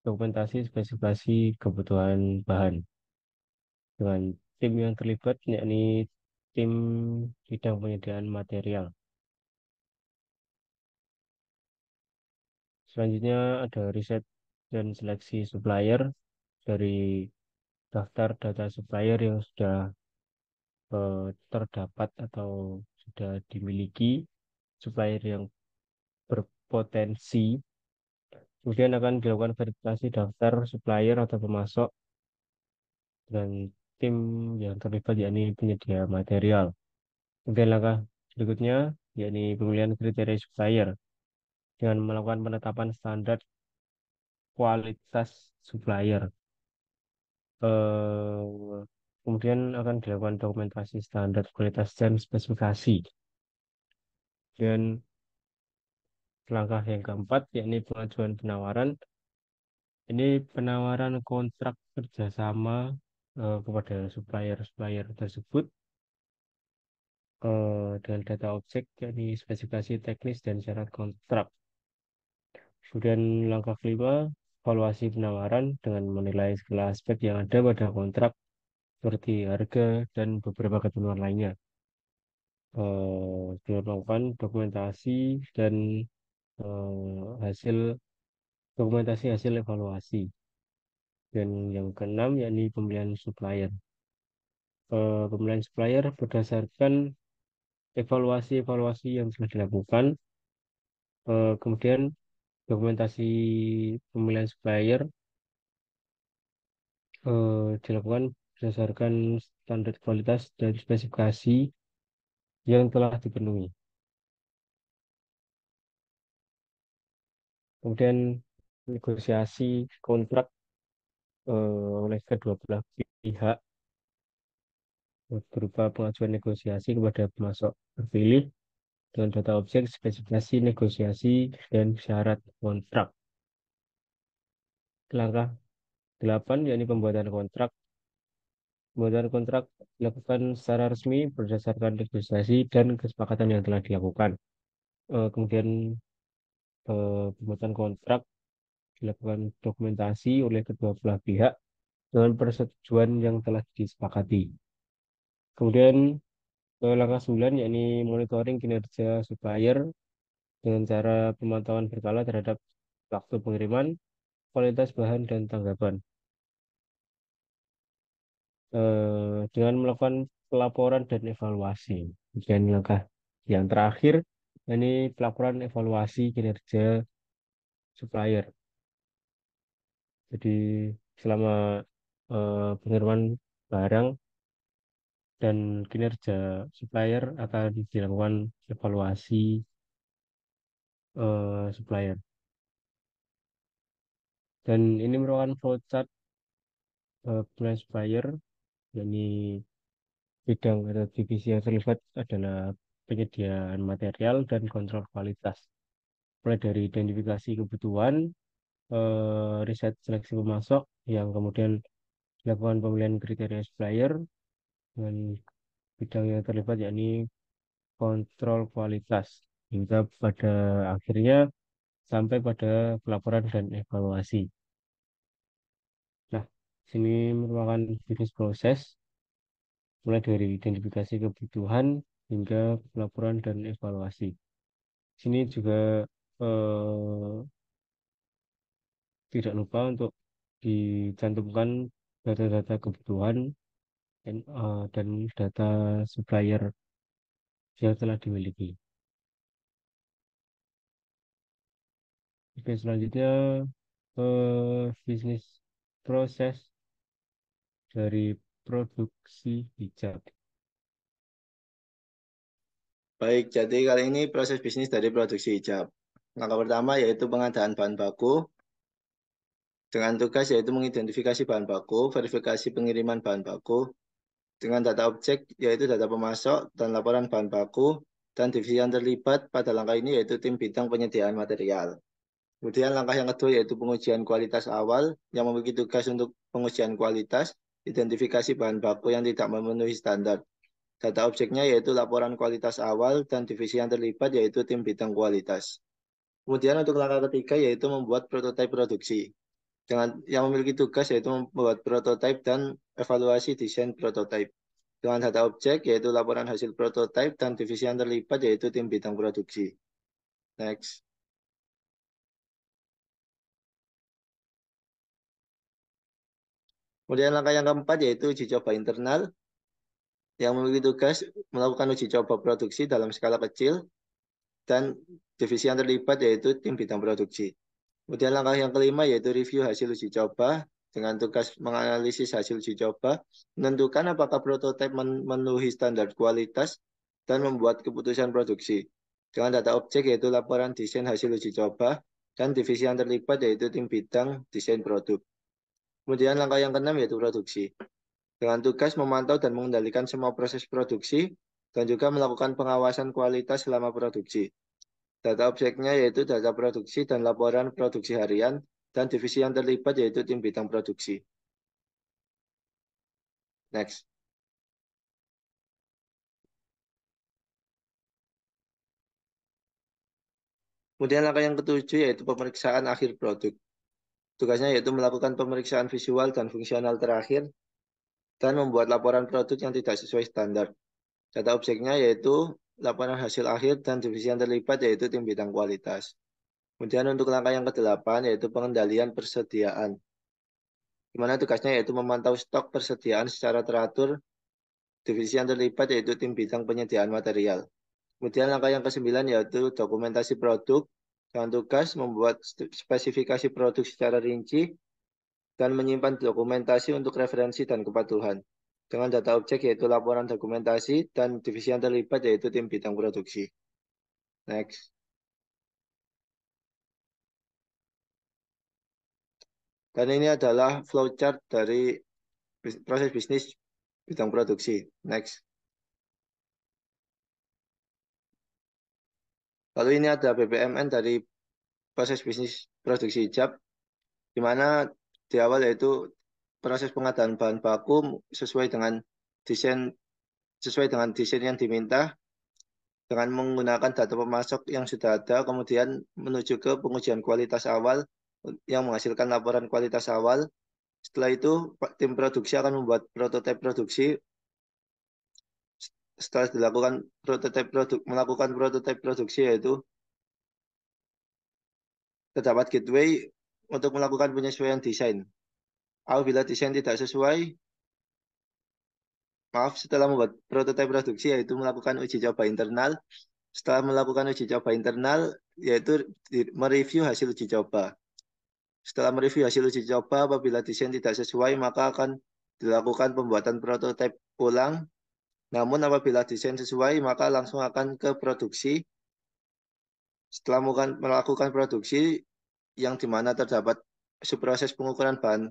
A: dokumentasi spesifikasi kebutuhan bahan dengan tim yang terlibat yakni tim bidang penyediaan material. Selanjutnya ada riset dan seleksi supplier dari daftar data supplier yang sudah terdapat atau sudah dimiliki supplier yang berpotensi. Kemudian akan dilakukan verifikasi daftar supplier atau pemasok dan tim yang terlibat yakni penyedia material. Kemudian langkah berikutnya yakni pemilihan kriteria supplier dengan melakukan penetapan standar kualitas supplier. Eh, Kemudian akan dilakukan dokumentasi standar kualitas dan spesifikasi. Dan langkah yang keempat yakni pengajuan penawaran. Ini penawaran kontrak kerjasama kepada supplier-supplier tersebut dengan data objek yakni spesifikasi teknis dan syarat kontrak. Kemudian langkah kelima, evaluasi penawaran dengan menilai segala aspek yang ada pada kontrak seperti harga dan beberapa ketentuan lainnya. Dengan melakukan dokumentasi dan hasil dokumentasi hasil evaluasi. Dan yang keenam yakni pemilihan supplier. Pemilihan supplier berdasarkan evaluasi-evaluasi yang sudah dilakukan. Kemudian dokumentasi pemilihan supplier dilakukan berdasarkan standar kualitas dan spesifikasi yang telah dipenuhi. Kemudian negosiasi kontrak oleh kedua belah pihak berupa pengajuan negosiasi kepada pemasok terpilih dengan data objek, spesifikasi, negosiasi, dan syarat kontrak. Langkah 8 yakni pembuatan kontrak. Pembuatan kontrak dilakukan secara resmi berdasarkan negosiasi dan kesepakatan yang telah dilakukan. Kemudian pembuatan kontrak dilakukan dokumentasi oleh kedua belah pihak dengan persetujuan yang telah disepakati. Kemudian langkah 9 yakni monitoring kinerja supplier dengan cara pemantauan berkala terhadap waktu pengiriman, kualitas bahan, dan tanggapan. Dengan melakukan pelaporan dan evaluasi. Dan langkah yang terakhir, ini pelaporan evaluasi kinerja supplier. Jadi selama pengiriman barang dan kinerja supplier akan dilakukan evaluasi supplier. Dan ini merupakan flowchart penilaian supplier, yakni bidang atau divisi yang terlibat adalah penyediaan material dan kontrol kualitas. Mulai dari identifikasi kebutuhan, riset seleksi pemasok, yang kemudian dilakukan pemilihan kriteria supplier, dengan bidang yang terlibat yakni kontrol kualitas, hingga pada akhirnya sampai pada pelaporan dan evaluasi. Nah, sini merupakan bisnis proses, mulai dari identifikasi kebutuhan hingga pelaporan dan evaluasi. Sini juga eh, tidak lupa untuk dicantumkan data-data kebutuhan dan data supplier yang telah dimiliki. Oke, selanjutnya bisnis proses dari produksi hijab.
B: Baik, jadi kali ini proses bisnis dari produksi hijab. Langkah pertama yaitu pengadaan bahan baku dengan tugas yaitu mengidentifikasi bahan baku, verifikasi pengiriman bahan baku, dengan data objek yaitu data pemasok dan laporan bahan baku, dan divisi yang terlibat pada langkah ini yaitu tim bidang penyediaan material. Kemudian langkah yang kedua yaitu pengujian kualitas awal yang memiliki tugas untuk pengujian kualitas, identifikasi bahan baku yang tidak memenuhi standar. Data objeknya yaitu laporan kualitas awal dan divisi yang terlibat yaitu tim bidang kualitas. Kemudian untuk langkah ketiga yaitu membuat prototipe produksi. Dengan yang memiliki tugas yaitu membuat prototipe dan evaluasi desain prototipe. dengan data objek yaitu laporan hasil prototipe dan divisi yang terlibat yaitu tim bidang produksi. Next. Kemudian langkah yang keempat yaitu uji coba internal yang memiliki tugas melakukan uji coba produksi dalam skala kecil dan divisi yang terlibat yaitu tim bidang produksi. Kemudian langkah yang kelima yaitu review hasil uji coba dengan tugas menganalisis hasil uji coba, menentukan apakah prototipe memenuhi standar kualitas dan membuat keputusan produksi. Dengan data objek yaitu laporan desain hasil uji coba dan divisi yang terlibat yaitu tim bidang desain produk. Kemudian langkah yang keenam yaitu produksi. Dengan tugas memantau dan mengendalikan semua proses produksi dan juga melakukan pengawasan kualitas selama produksi. Data objeknya yaitu data produksi dan laporan produksi harian dan divisi yang terlibat yaitu tim bidang produksi. Next. Kemudian langkah yang ketujuh yaitu pemeriksaan akhir produk. Tugasnya yaitu melakukan pemeriksaan visual dan fungsional terakhir dan membuat laporan produk yang tidak sesuai standar. Data objeknya yaitu laporan hasil akhir dan divisi yang terlibat yaitu tim bidang kualitas. Kemudian untuk langkah yang ke-8 yaitu pengendalian persediaan. Di mana tugasnya yaitu memantau stok persediaan secara teratur. Divisi yang terlibat yaitu tim bidang penyediaan material. Kemudian langkah yang ke-9 yaitu dokumentasi produk dengan tugas membuat spesifikasi produk secara rinci dan menyimpan dokumentasi untuk referensi dan kepatuhan. Dengan data objek yaitu laporan dokumentasi dan divisi yang terlibat yaitu tim bidang produksi. Next. Dan ini adalah flowchart dari proses bisnis bidang produksi. Next. Lalu ini ada BPMN dari proses bisnis produksi hijab, di mana di awal yaitu proses pengadaan bahan baku sesuai dengan desain yang diminta dengan menggunakan data pemasok yang sudah ada, kemudian menuju ke pengujian kualitas awal yang menghasilkan laporan kualitas awal. Setelah itu tim produksi akan membuat prototipe produksi. Setelah dilakukan melakukan prototipe produksi yaitu terdapat gateway untuk melakukan penyesuaian desain. Apabila desain tidak sesuai, setelah membuat prototipe produksi yaitu melakukan uji coba internal. Setelah melakukan uji coba internal yaitu mereview hasil uji coba. Setelah mereview hasil uji coba, apabila desain tidak sesuai maka akan dilakukan pembuatan prototipe ulang. Namun apabila desain sesuai maka langsung akan ke produksi. Setelah melakukan produksi yang dimana terdapat subproses pengukuran bahan,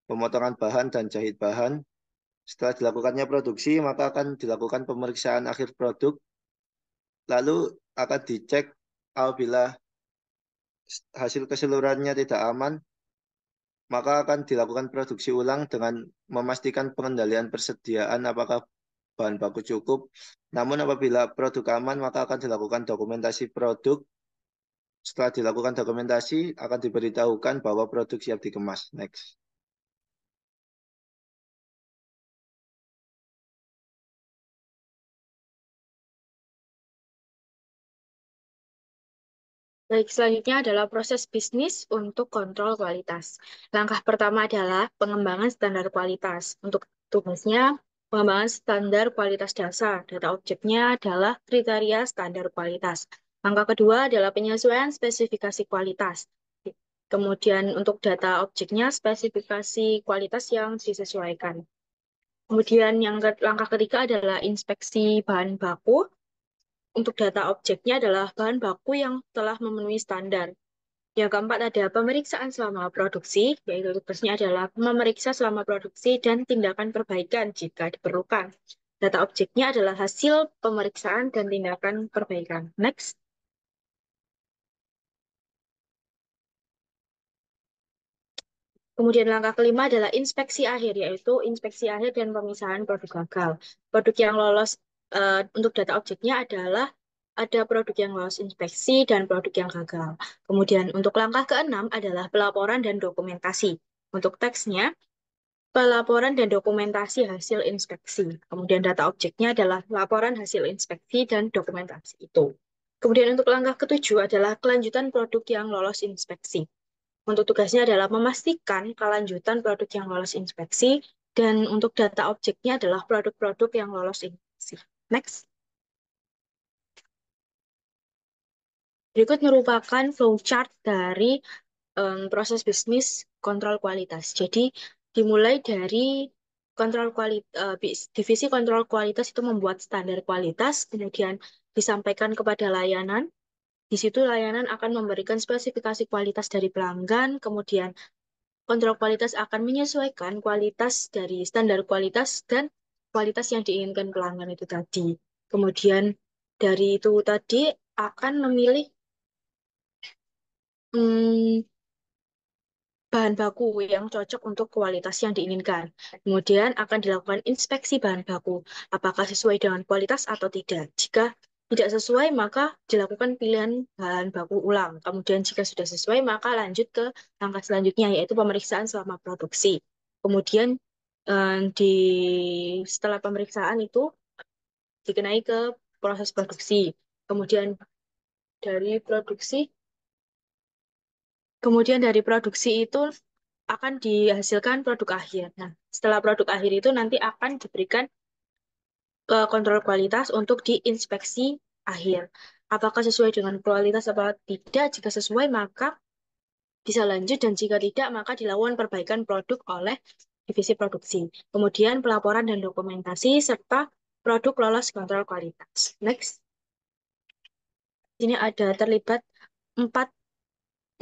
B: pemotongan bahan dan jahit bahan. Setelah dilakukannya produksi maka akan dilakukan pemeriksaan akhir produk. Lalu akan dicek apabila hasil keseluruhannya tidak aman, maka akan dilakukan produksi ulang dengan memastikan pengendalian persediaan apakah bahan baku cukup. Namun apabila produk aman, maka akan dilakukan dokumentasi produk. Setelah dilakukan dokumentasi, akan diberitahukan bahwa produk siap dikemas. Next.
C: Baik, selanjutnya adalah proses bisnis untuk kontrol kualitas. Langkah pertama adalah pengembangan standar kualitas. Untuk tugasnya, pengembangan standar kualitas dasar. Data objeknya adalah kriteria standar kualitas. Langkah kedua adalah penyesuaian spesifikasi kualitas. Kemudian untuk data objeknya, spesifikasi kualitas yang disesuaikan. Kemudian langkah ketiga adalah inspeksi bahan baku. Untuk data objeknya adalah bahan baku yang telah memenuhi standar. Yang keempat ada pemeriksaan selama produksi, yaitu tugasnya adalah memeriksa selama produksi dan tindakan perbaikan jika diperlukan. Data objeknya adalah hasil pemeriksaan dan tindakan perbaikan. Next. Kemudian langkah kelima adalah inspeksi akhir, yaitu inspeksi akhir dan pemisahan produk gagal. Produk yang lolos untuk data objeknya adalah ada produk yang lolos inspeksi dan produk yang gagal. Kemudian untuk langkah keenam adalah pelaporan dan dokumentasi. Untuk teksnya, pelaporan dan dokumentasi hasil inspeksi. Kemudian data objeknya adalah laporan hasil inspeksi dan dokumentasi itu. Kemudian untuk langkah ketujuh adalah kelanjutan produk yang lolos inspeksi. Untuk tugasnya adalah memastikan kelanjutan produk yang lolos inspeksi dan untuk data objeknya adalah produk-produk yang lolos inspeksi. Next. Berikut merupakan flowchart dari proses bisnis kontrol kualitas. Jadi dimulai dari divisi kontrol kualitas itu membuat standar kualitas, kemudian disampaikan kepada layanan. Di situ layanan akan memberikan spesifikasi kualitas dari pelanggan, kemudian kontrol kualitas akan menyesuaikan kualitas dari standar kualitas dan kualitas yang diinginkan pelanggan itu tadi. Kemudian dari itu tadi akan memilih hmm, bahan baku yang cocok untuk kualitas yang diinginkan. Kemudian akan dilakukan inspeksi bahan baku, apakah sesuai dengan kualitas atau tidak. Jika tidak sesuai, maka dilakukan pilihan bahan baku ulang. Kemudian jika sudah sesuai, maka lanjut ke langkah selanjutnya, yaitu pemeriksaan selama produksi. Kemudian setelah pemeriksaan itu dikenai ke proses produksi. Kemudian dari produksi, kemudian dari produksi itu akan dihasilkan produk akhir. Nah, setelah produk akhir itu nanti akan diberikan ke kontrol kualitas untuk diinspeksi akhir. Apakah sesuai dengan kualitas atau tidak? Jika sesuai, maka bisa lanjut, dan jika tidak, maka dilakukan perbaikan produk oleh divisi produksi. Kemudian pelaporan dan dokumentasi, serta produk lolos kontrol kualitas. Next. Ini ada terlibat empat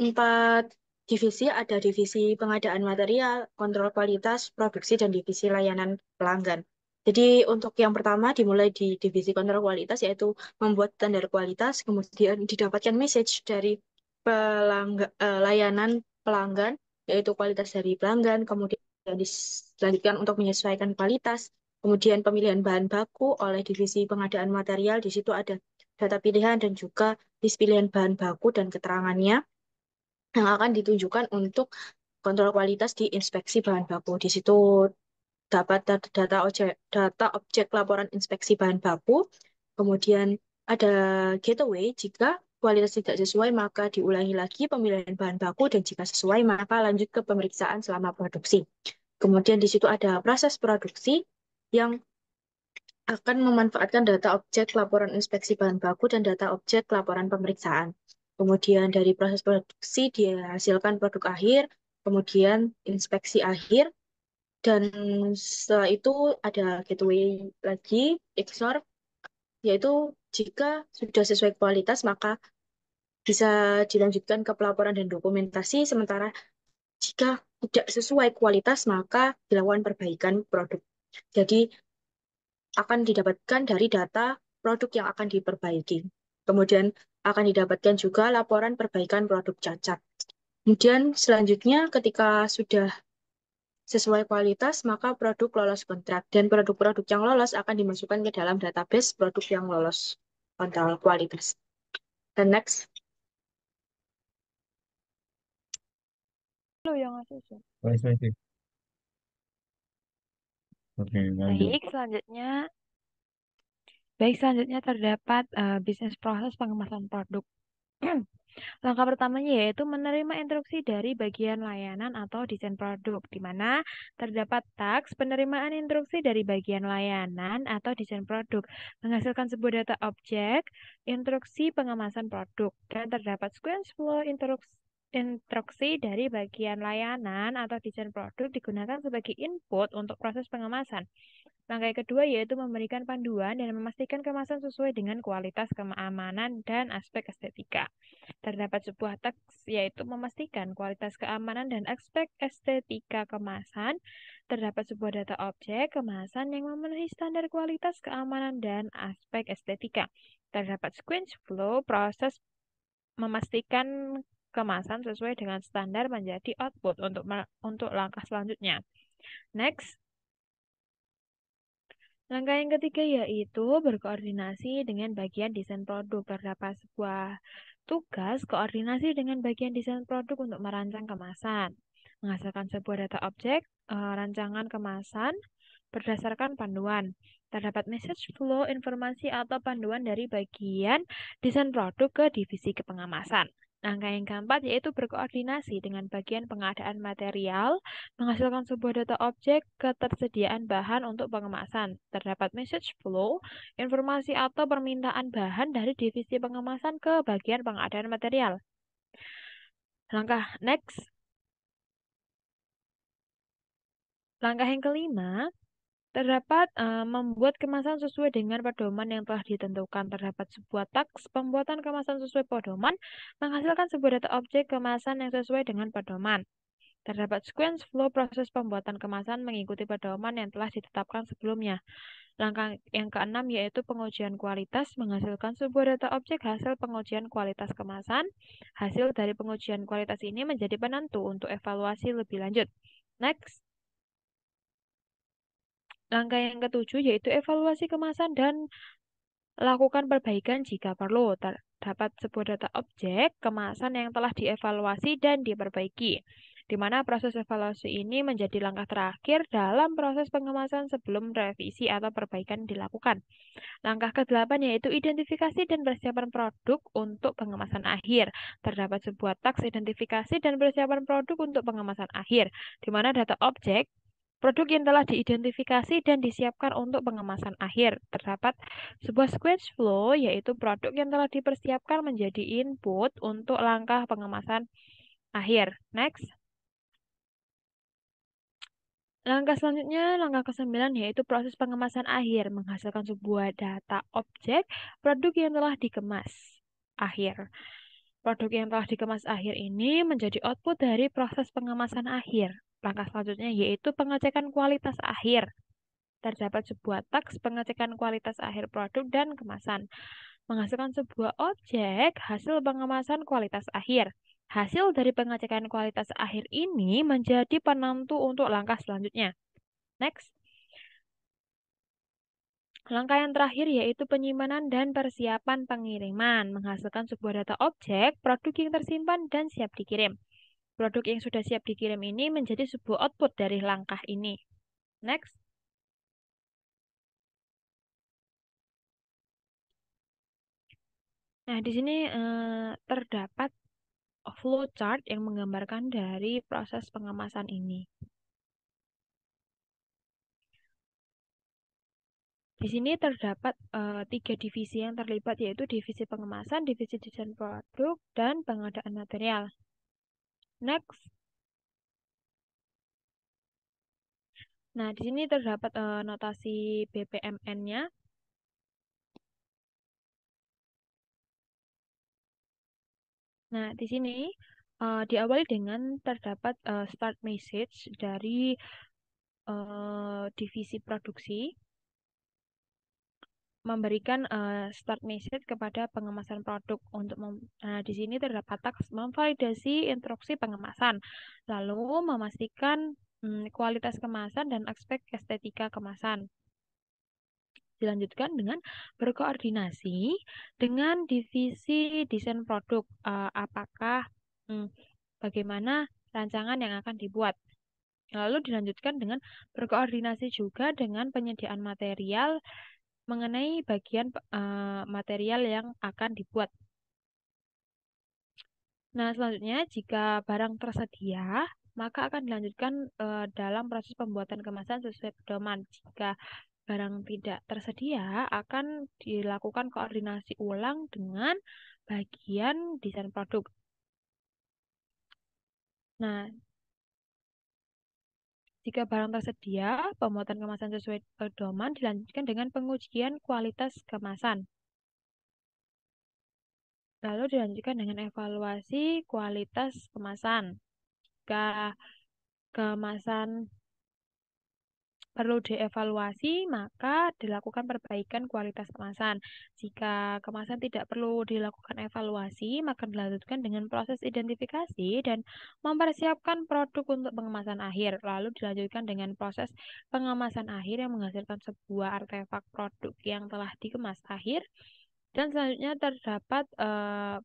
C: empat divisi, ada divisi pengadaan material, kontrol kualitas, produksi, dan divisi layanan pelanggan. Jadi untuk yang pertama dimulai di divisi kontrol kualitas, yaitu membuat standar kualitas, kemudian didapatkan message dari layanan pelanggan, yaitu kualitas dari pelanggan, kemudian dilanjutkan untuk menyesuaikan kualitas, kemudian pemilihan bahan baku oleh divisi pengadaan material, di situ ada data pilihan dan juga list pilihan bahan baku dan keterangannya yang akan ditunjukkan untuk kontrol kualitas di inspeksi bahan baku. Di situ dapat data objek laporan inspeksi bahan baku. Kemudian ada gateway, jika kualitas tidak sesuai maka diulangi lagi pemilihan bahan baku, dan jika sesuai maka lanjut ke pemeriksaan selama produksi. Kemudian di situ ada proses produksi yang akan memanfaatkan data objek laporan inspeksi bahan baku dan data objek laporan pemeriksaan. Kemudian dari proses produksi dihasilkan produk akhir, kemudian inspeksi akhir, dan setelah itu ada gateway lagi, XOR, yaitu jika sudah sesuai kualitas maka bisa dilanjutkan ke pelaporan dan dokumentasi, sementara jika tidak sesuai kualitas maka dilakukan perbaikan produk. Jadi akan didapatkan dari data produk yang akan diperbaiki. Kemudian akan didapatkan juga laporan perbaikan produk cacat. Kemudian selanjutnya ketika sudah sesuai kualitas, maka produk lolos kontrak. Dan produk-produk yang lolos akan dimasukkan ke dalam database produk yang lolos kontrol kualitas. Dan next.
D: Lo yang ngasih sih.
A: Oke, lanjut.
D: Selanjutnya terdapat bisnis proses pengemasan produk. Langkah pertamanya yaitu menerima instruksi dari bagian layanan atau desain produk, di mana terdapat taks penerimaan instruksi dari bagian layanan atau desain produk, menghasilkan sebuah data objek, instruksi pengemasan produk, dan terdapat sequence flow instruksi dari bagian layanan atau desain produk digunakan sebagai input untuk proses pengemasan. Langkah kedua yaitu memberikan panduan dan memastikan kemasan sesuai dengan kualitas, keamanan, dan aspek estetika. Terdapat sebuah teks yaitu memastikan kualitas, keamanan, dan aspek estetika kemasan. Terdapat sebuah data objek kemasan yang memenuhi standar kualitas, keamanan, dan aspek estetika. Terdapat sequence flow proses memastikan kemasan sesuai dengan standar menjadi output untuk langkah selanjutnya. Next. Langkah yang ketiga yaitu berkoordinasi dengan bagian desain produk. Terdapat sebuah tugas koordinasi dengan bagian desain produk untuk merancang kemasan, menghasilkan sebuah data objek, rancangan kemasan berdasarkan panduan. Terdapat message flow, informasi atau panduan dari bagian desain produk ke divisi kepengemasan. Langkah yang keempat yaitu berkoordinasi dengan bagian pengadaan material, menghasilkan sebuah data objek ketersediaan bahan untuk pengemasan. Terdapat message flow, informasi atau permintaan bahan dari divisi pengemasan ke bagian pengadaan material. Langkah yang kelima, terdapat membuat kemasan sesuai dengan pedoman yang telah ditentukan. Terdapat sebuah taks pembuatan kemasan sesuai pedoman, menghasilkan sebuah data objek kemasan yang sesuai dengan pedoman. Terdapat sequence flow proses pembuatan kemasan mengikuti pedoman yang telah ditetapkan sebelumnya. Langkah yang keenam yaitu pengujian kualitas, menghasilkan sebuah data objek hasil pengujian kualitas kemasan. Hasil dari pengujian kualitas ini menjadi penentu untuk evaluasi lebih lanjut. Next. Langkah yang ketujuh yaitu evaluasi kemasan dan lakukan perbaikan jika perlu. Terdapat sebuah data objek kemasan yang telah dievaluasi dan diperbaiki, di mana proses evaluasi ini menjadi langkah terakhir dalam proses pengemasan sebelum revisi atau perbaikan dilakukan. Langkah ke-8 yaitu identifikasi dan persiapan produk untuk pengemasan akhir. Terdapat sebuah taks identifikasi dan persiapan produk untuk pengemasan akhir, di mana data objek produk yang telah diidentifikasi dan disiapkan untuk pengemasan akhir. Terdapat sebuah sequence flow, yaitu produk yang telah dipersiapkan menjadi input untuk langkah pengemasan akhir. Next. Langkah selanjutnya, langkah ke-9, yaitu proses pengemasan akhir, menghasilkan sebuah data objek produk yang telah dikemas akhir. Produk yang telah dikemas akhir ini menjadi output dari proses pengemasan akhir. Langkah selanjutnya yaitu pengecekan kualitas akhir. Terdapat sebuah taks pengecekan kualitas akhir produk dan kemasan, menghasilkan sebuah objek hasil pengemasan kualitas akhir. Hasil dari pengecekan kualitas akhir ini menjadi penentu untuk langkah selanjutnya. Next. Langkah yang terakhir yaitu penyimpanan dan persiapan pengiriman, menghasilkan sebuah data objek, produk yang tersimpan dan siap dikirim. Produk yang sudah siap dikirim ini menjadi sebuah output dari langkah ini. Next. Nah, di sini terdapat flowchart yang menggambarkan dari proses pengemasan ini. Di sini terdapat 3 divisi yang terlibat, yaitu divisi pengemasan, divisi desain produk, dan pengadaan material. Next. Nah, di sini terdapat notasi BPMN-nya. Nah, di sini diawali dengan terdapat start message dari divisi produksi, memberikan start message kepada pengemasan produk untuk di sini terdapat teks memvalidasi instruksi pengemasan, lalu memastikan kualitas kemasan dan aspek estetika kemasan. Dilanjutkan dengan berkoordinasi dengan divisi desain produk, apakah bagaimana rancangan yang akan dibuat. Lalu dilanjutkan dengan berkoordinasi juga dengan penyediaan material mengenai bagian material yang akan dibuat. Nah, selanjutnya jika barang tersedia, maka akan dilanjutkan dalam proses pembuatan kemasan sesuai pedoman. Jika barang tidak tersedia, akan dilakukan koordinasi ulang dengan bagian desain produk. Nah, jika barang tersedia, pembuatan kemasan sesuai pedoman dilanjutkan dengan pengujian kualitas kemasan. Lalu dilanjutkan dengan evaluasi kualitas kemasan. Jika kemasan perlu dievaluasi, maka dilakukan perbaikan kualitas kemasan. Jika kemasan tidak perlu dilakukan evaluasi, maka dilanjutkan dengan proses identifikasi dan mempersiapkan produk untuk pengemasan akhir. Lalu dilanjutkan dengan proses pengemasan akhir yang menghasilkan sebuah artefak produk yang telah dikemas akhir. Dan selanjutnya terdapat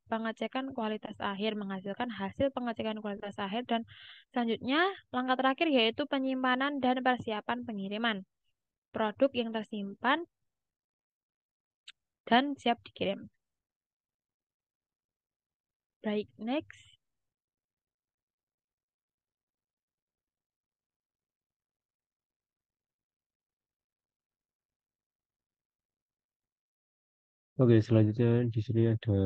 D: pengecekan kualitas akhir, menghasilkan hasil pengecekan kualitas akhir. Dan selanjutnya langkah terakhir yaitu penyimpanan dan persiapan pengiriman. Produk yang tersimpan dan siap dikirim. Baik, next.
A: Oke, selanjutnya di sini ada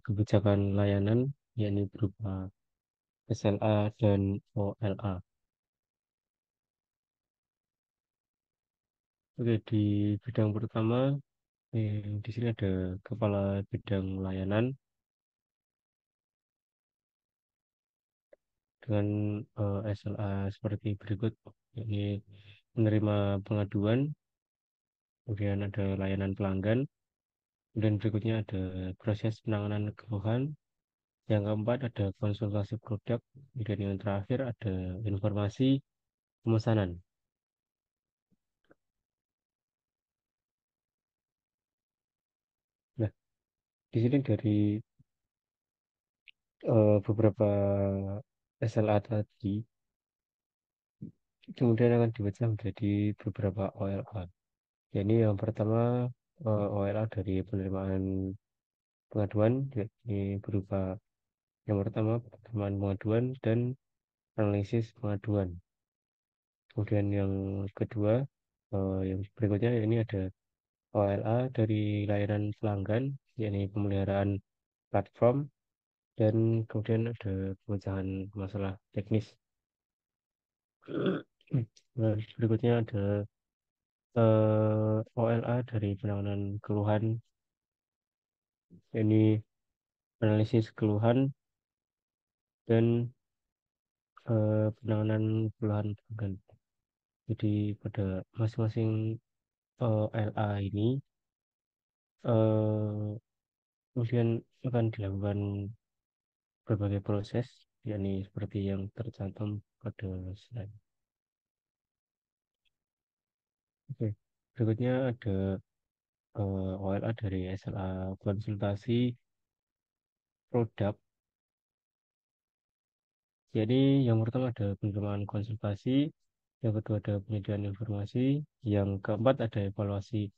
A: kebijakan layanan, yakni berupa SLA dan OLA. Oke, di bidang pertama, di sini ada kepala bidang layanan dengan SLA seperti berikut, yakni menerima pengaduan, kemudian ada layanan pelanggan, kemudian berikutnya ada proses penanganan keluhan, yang keempat ada konsultasi produk, kemudian yang terakhir ada informasi pemesanan. Nah, di sini dari beberapa SLA tadi, kemudian akan dipecah menjadi beberapa OLA. Jadi yang pertama OLA dari penerimaan pengaduan, yakni berupa yang pertama penerimaan pengaduan dan analisis pengaduan. Kemudian yang kedua, yang berikutnya ini ada OLA dari layanan pelanggan, yakni pemeliharaan platform, dan kemudian ada pemecahan masalah teknis. Nah, berikutnya ada OLA dari penanganan keluhan, yakni analisis keluhan dan penanganan keluhan pelanggan. Jadi pada masing-masing LA ini eh, kemudian akan dilakukan berbagai proses, yakni seperti yang tercantum pada slide. Oke, berikutnya ada OLA dari SLA konsultasi produk. Jadi yang pertama ada penerimaan konsultasi, yang kedua ada penyediaan informasi, yang keempat ada evaluasi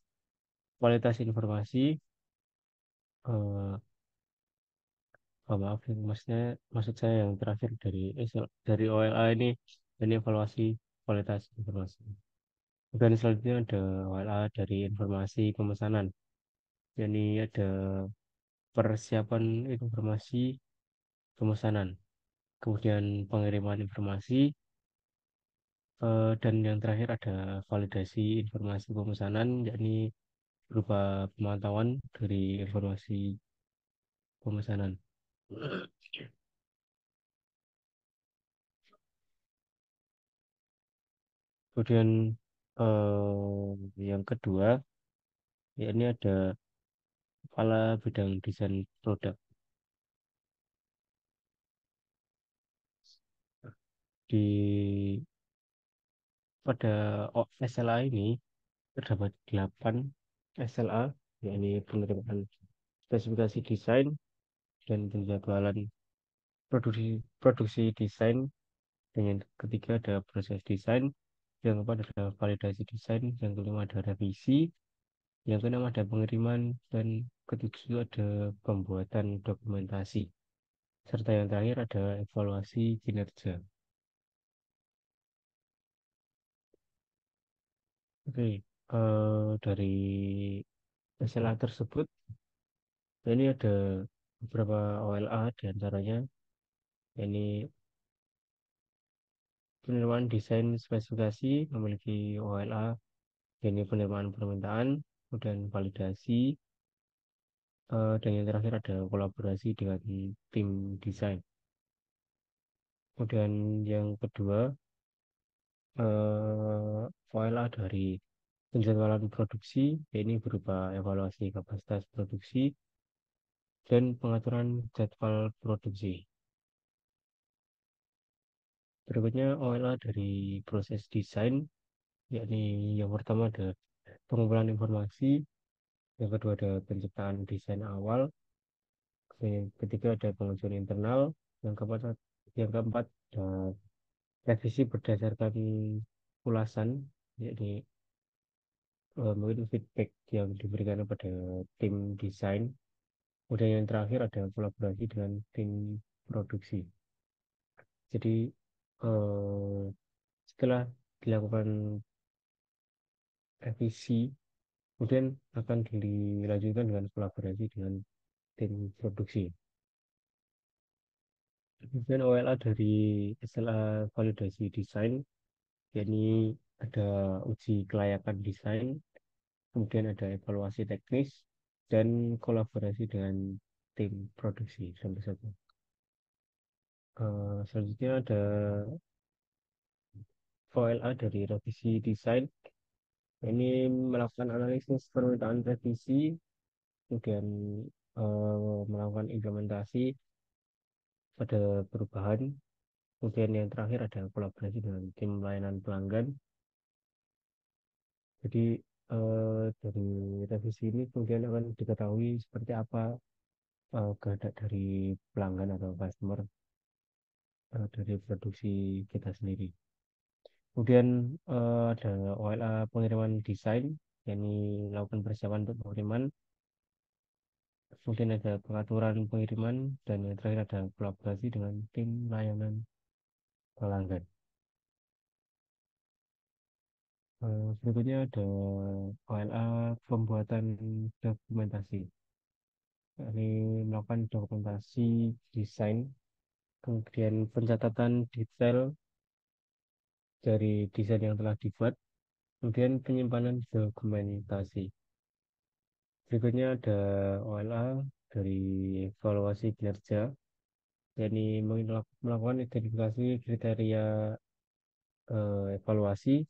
A: kualitas informasi. Maaf, maksud saya yang terakhir dari OLA ini evaluasi kualitas informasi. Dan selanjutnya ada OLA dari informasi pemesanan. Jadi ada persiapan informasi pemesanan, kemudian pengiriman informasi, dan yang terakhir ada validasi informasi pemesanan, yakni berupa pemantauan dari informasi pemesanan. Kemudian yang kedua, yakni ada kepala bidang desain produk. Di pada SLA ini terdapat 8 SLA, yakni penerimaan spesifikasi desain dan penjadwalan produksi desain. Dan yang ketiga ada proses desain, yang keempat ada validasi desain, yang kelima ada revisi, yang keenam ada pengiriman, dan ketujuh ada pembuatan dokumentasi, serta yang terakhir ada evaluasi kinerja. Oke, dari SLA tersebut, ini ada beberapa OLA diantaranya, ini penerimaan desain spesifikasi memiliki OLA, ini penerimaan permintaan, kemudian validasi, dan yang terakhir ada kolaborasi dengan tim desain. Kemudian yang kedua, OLA dari penjadwalan produksi, ini berupa evaluasi kapasitas produksi dan pengaturan jadwal produksi. Berikutnya OLA dari proses desain, yakni yang pertama ada pengumpulan informasi, yang kedua ada penciptaan desain awal, yang ketiga ada pengujian internal, yang keempat ada revisi berdasarkan ulasan, jadi mungkin feedback yang diberikan kepada tim desain. Kemudian yang terakhir ada kolaborasi dengan tim produksi. Jadi eh, setelah dilakukan revisi, kemudian akan dilanjutkan dengan kolaborasi dengan tim produksi. Kemudian OLA dari SLA validasi desain, yakni ada uji kelayakan desain, kemudian ada evaluasi teknis, dan kolaborasi dengan tim produksi sampai satu. Selanjutnya ada OLA dari revisi desain. Ini melakukan analisis permintaan revisi, kemudian melakukan implementasi pada perubahan. Kemudian yang terakhir ada kolaborasi dengan tim layanan pelanggan. Jadi dari revisi ini kemudian akan diketahui seperti apa kehendak dari pelanggan atau customer dari produksi kita sendiri. Kemudian ada OLA pengiriman desain, yakni melakukan persiapan untuk pengiriman. Kemudian ada pengaturan pengiriman, dan yang terakhir ada kolaborasi dengan tim layanan pelanggan. Berikutnya ada OLA pembuatan dokumentasi. Ini melakukan dokumentasi desain, kemudian pencatatan detail dari desain yang telah dibuat, kemudian penyimpanan dokumentasi. Berikutnya ada OLA dari evaluasi kinerja, yakni melakukan identifikasi kriteria evaluasi,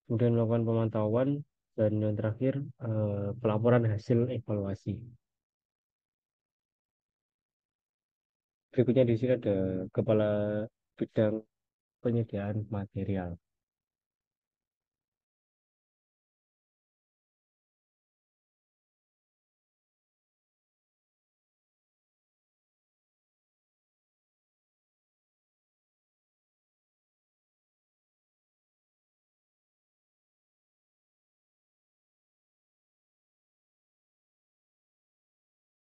A: kemudian melakukan pemantauan, dan yang terakhir pelaporan hasil evaluasi. Berikutnya di sini ada kepala bidang penyediaan material.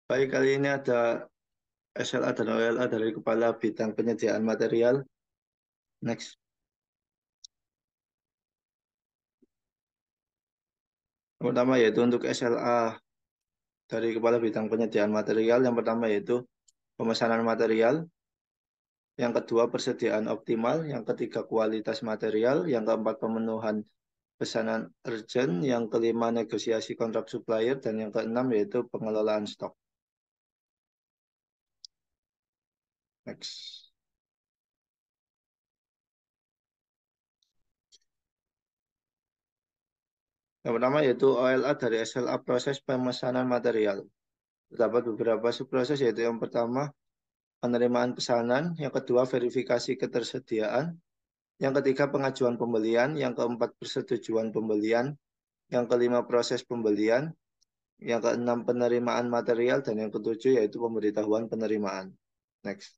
B: Baik, kali ini ada SLA dan OLA dari Kepala Bidang Penyediaan Material. Next. Yang pertama yaitu untuk SLA dari Kepala Bidang Penyediaan Material. Yang pertama yaitu pemesanan material. Yang kedua persediaan optimal. Yang ketiga kualitas material. Yang keempat pemenuhan pesanan urgent. Yang kelima negosiasi kontrak supplier. Dan yang keenam yaitu pengelolaan stok. Next. Yang pertama yaitu OLA dari SLA proses pemesanan material. Terdapat beberapa subproses, yaitu yang pertama penerimaan pesanan, yang kedua verifikasi ketersediaan, yang ketiga pengajuan pembelian, yang keempat persetujuan pembelian, yang kelima proses pembelian, yang keenam penerimaan material, dan yang ketujuh yaitu pemberitahuan penerimaan. Next.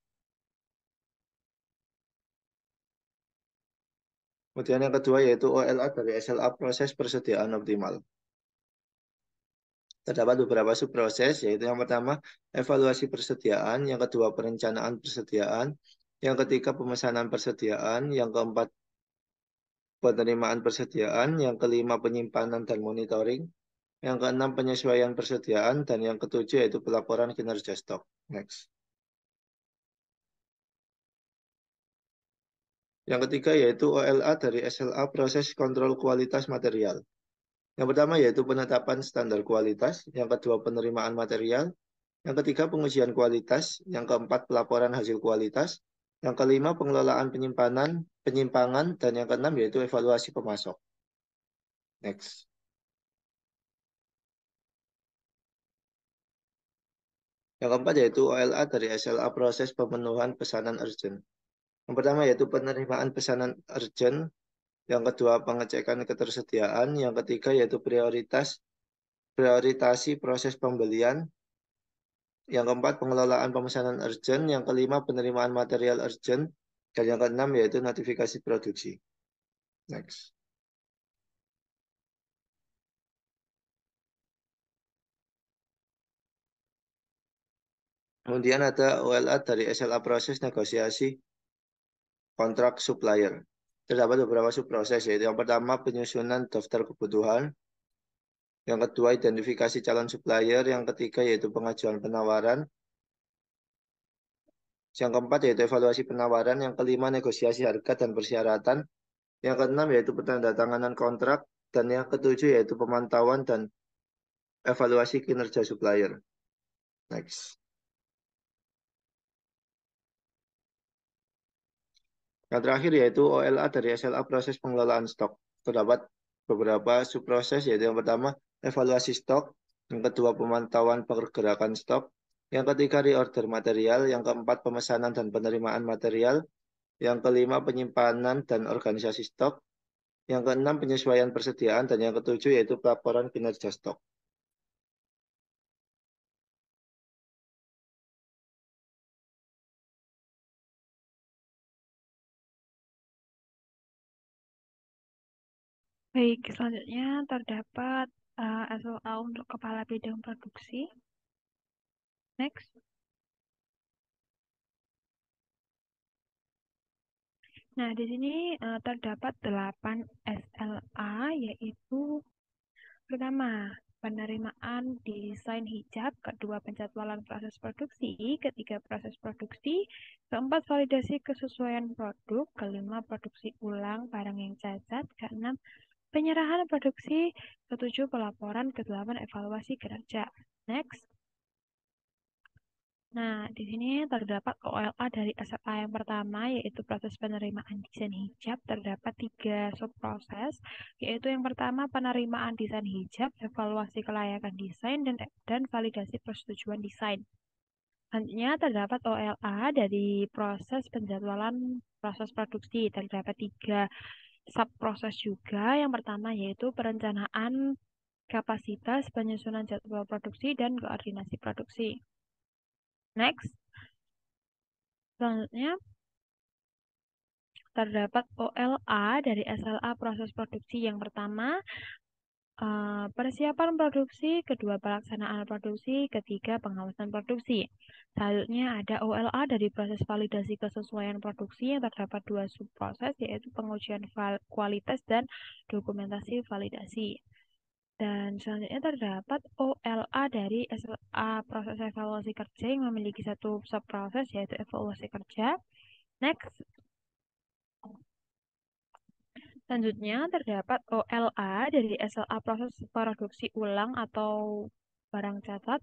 B: Kemudian yang kedua yaitu OLA dari SLA proses persediaan optimal. Terdapat beberapa subproses, yaitu yang pertama evaluasi persediaan, yang kedua perencanaan persediaan, yang ketiga pemesanan persediaan, yang keempat penerimaan persediaan, yang kelima penyimpanan dan monitoring, yang keenam penyesuaian persediaan, dan yang ketujuh yaitu pelaporan kinerja stok. Next. Yang ketiga yaitu OLA dari SLA proses kontrol kualitas material. Yang pertama yaitu penetapan standar kualitas, yang kedua penerimaan material, yang ketiga pengujian kualitas, yang keempat pelaporan hasil kualitas, yang kelima pengelolaan penyimpangan, dan yang keenam yaitu evaluasi pemasok. Next. Yang keempat yaitu OLA dari SLA proses pemenuhan pesanan urgent. Yang pertama yaitu penerimaan pesanan urgent, yang kedua pengecekan ketersediaan, yang ketiga yaitu prioritas prioritasi proses pembelian. Yang keempat, pengelolaan pemesanan urgent. Yang kelima, penerimaan material urgent. Dan yang keenam, yaitu notifikasi produksi. Next. Kemudian ada OLA dari SLA proses negosiasi kontrak supplier. Terdapat beberapa subproses, yaitu yang pertama, penyusunan daftar kebutuhan. Yang kedua, identifikasi calon supplier. Yang ketiga, yaitu pengajuan penawaran. Yang keempat, yaitu evaluasi penawaran. Yang kelima, negosiasi harga dan persyaratan. Yang keenam, yaitu penandatanganan kontrak. Dan yang ketujuh, yaitu pemantauan dan evaluasi kinerja supplier. Next. Yang terakhir, yaitu OLA dari SLA proses pengelolaan stok. Terdapat beberapa subproses, yaitu yang pertama, evaluasi stok. Yang kedua, pemantauan pergerakan stok. Yang ketiga, reorder material. Yang keempat, pemesanan dan penerimaan material. Yang kelima, penyimpanan dan organisasi stok. Yang keenam, penyesuaian persediaan. Dan yang ketujuh, yaitu pelaporan kinerja stok.
D: Baik, selanjutnya terdapat SLA untuk kepala bidang produksi. Next. Nah, di sini terdapat 8 SLA, yaitu pertama, penerimaan desain hijab, kedua, penjadwalan proses produksi, ketiga, proses produksi, keempat, validasi kesesuaian produk, kelima, produksi ulang barang yang cacat, keenam, penyerahan produksi, ketujuh, pelaporan, kedelapan, evaluasi kinerja. Next. Nah, di sini terdapat OLA dari SLA yang pertama, yaitu proses penerimaan desain hijab. Terdapat 3 subproses, yaitu yang pertama penerimaan desain hijab, evaluasi kelayakan desain, dan validasi persetujuan desain. Selanjutnya terdapat OLA dari proses penjadwalan proses produksi. Terdapat 3 subproses juga. Yang pertama yaitu perencanaan kapasitas, penyusunan jadwal produksi, dan koordinasi produksi. Next. Selanjutnya, terdapat OLA dari SLA proses produksi. Yang pertama, persiapan produksi, kedua, pelaksanaan produksi, ketiga, pengawasan produksi. Selanjutnya ada OLA dari proses validasi kesesuaian produksi yang terdapat 2 subproses, yaitu pengujian kualitas dan dokumentasi validasi. Dan selanjutnya terdapat OLA dari SLA proses evaluasi kerja yang memiliki 1 subproses, yaitu evaluasi kerja. Next. Selanjutnya terdapat OLA dari SLA proses produksi ulang atau barang cacat.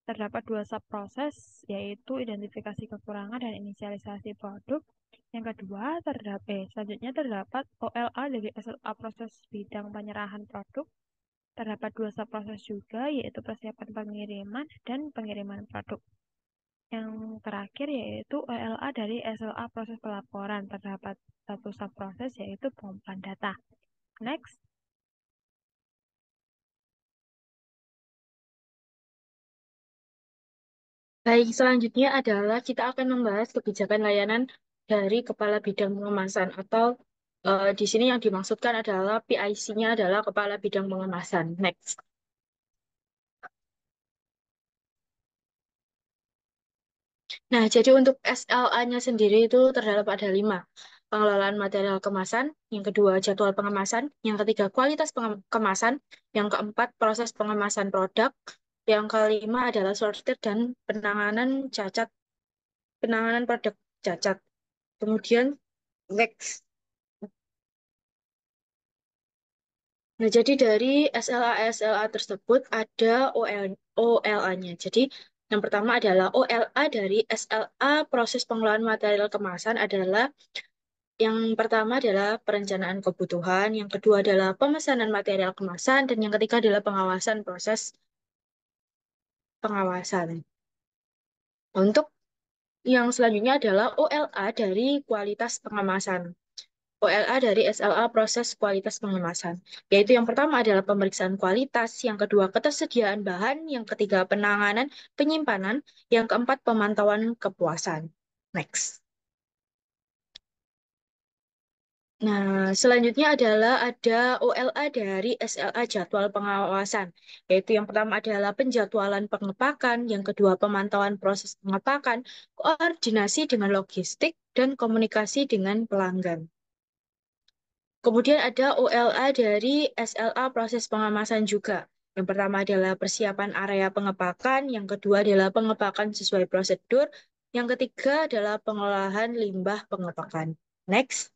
D: Terdapat 2 subproses, yaitu identifikasi kekurangan dan inisialisasi produk. Yang kedua, selanjutnya terdapat OLA dari SLA proses bidang penyerahan produk. Terdapat 2 subproses juga, yaitu persiapan pengiriman dan pengiriman produk. Yang terakhir yaitu OLA dari SLA proses pelaporan. Terdapat 1 subproses, yaitu pengumpulan data. Next.
C: Baik, selanjutnya adalah kita akan membahas kebijakan layanan dari Kepala Bidang Pengemasan atau di sini yang dimaksudkan adalah PIC-nya adalah Kepala Bidang Pengemasan. Next. Nah, jadi untuk SLA-nya sendiri itu terdapat ada 5. Pengelolaan material kemasan, yang kedua jadwal pengemasan, yang ketiga kualitas kemasan, yang keempat proses pengemasan produk, yang kelima adalah sortir dan penanganan produk cacat. Kemudian next. Nah, jadi dari SLA tersebut ada OLA-nya. Jadi yang pertama adalah OLA dari SLA proses pengelolaan material kemasan adalah yang pertama adalah perencanaan kebutuhan, yang kedua adalah pemesanan material kemasan, dan yang ketiga adalah pengawasan proses pengawasan. Untuk yang selanjutnya adalah OLA dari kualitas pengemasan. OLA dari SLA proses kualitas pengemasan. Yaitu yang pertama adalah pemeriksaan kualitas, yang kedua ketersediaan bahan, yang ketiga penanganan penyimpanan, yang keempat pemantauan kepuasan. Next. Nah, selanjutnya adalah ada OLA dari SLA jadwal pengawasan, yaitu yang pertama adalah penjadwalan pengepakan, yang kedua pemantauan proses pengepakan, koordinasi dengan logistik, dan komunikasi dengan pelanggan. Kemudian ada OLA dari SLA proses pengemasan juga. Yang pertama adalah persiapan area pengepakan, yang kedua adalah pengepakan sesuai prosedur, yang ketiga adalah pengolahan limbah pengepakan. Next.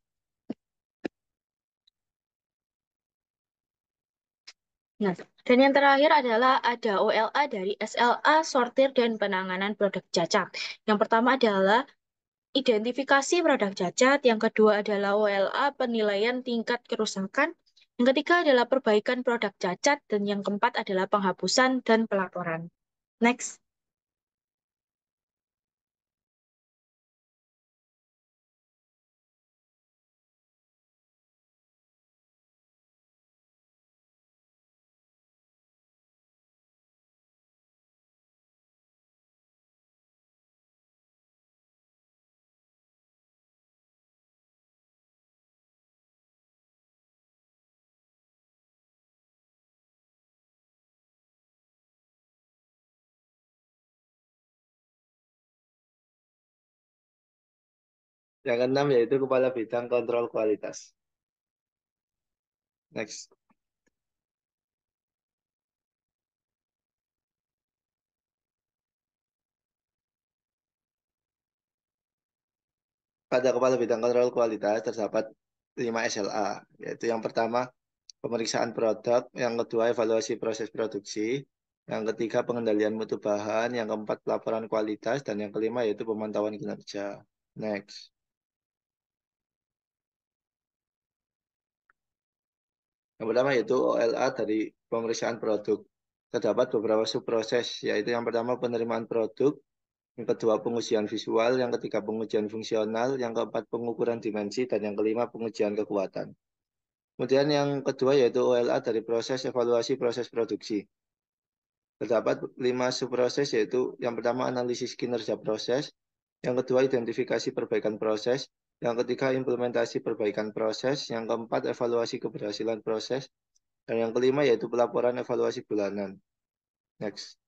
C: Nah, dan yang terakhir adalah ada OLA dari SLA sortir dan penanganan produk cacat. Yang pertama adalah identifikasi produk cacat, yang kedua adalah OLA penilaian tingkat kerusakan, yang ketiga adalah perbaikan produk cacat, dan yang keempat adalah penghapusan dan pelaporan. Next.
B: Yang keenam yaitu Kepala Bidang Kontrol Kualitas. Next. Pada Kepala Bidang Kontrol Kualitas terdapat 5 SLA, yaitu yang pertama pemeriksaan produk, yang kedua evaluasi proses produksi, yang ketiga pengendalian mutu bahan, yang keempat pelaporan kualitas, dan yang kelima yaitu pemantauan kinerja. Next. Yang pertama yaitu OLA dari pemeriksaan produk. Terdapat beberapa subproses, yaitu yang pertama penerimaan produk, yang kedua pengujian visual, yang ketiga pengujian fungsional, yang keempat pengukuran dimensi, dan yang kelima pengujian kekuatan. Kemudian yang kedua yaitu OLA dari proses evaluasi proses produksi. Terdapat 5 subproses, yaitu yang pertama analisis kinerja proses, yang kedua identifikasi perbaikan proses, yang ketiga implementasi perbaikan proses, yang keempat evaluasi keberhasilan proses, dan yang kelima yaitu pelaporan evaluasi bulanan. Next.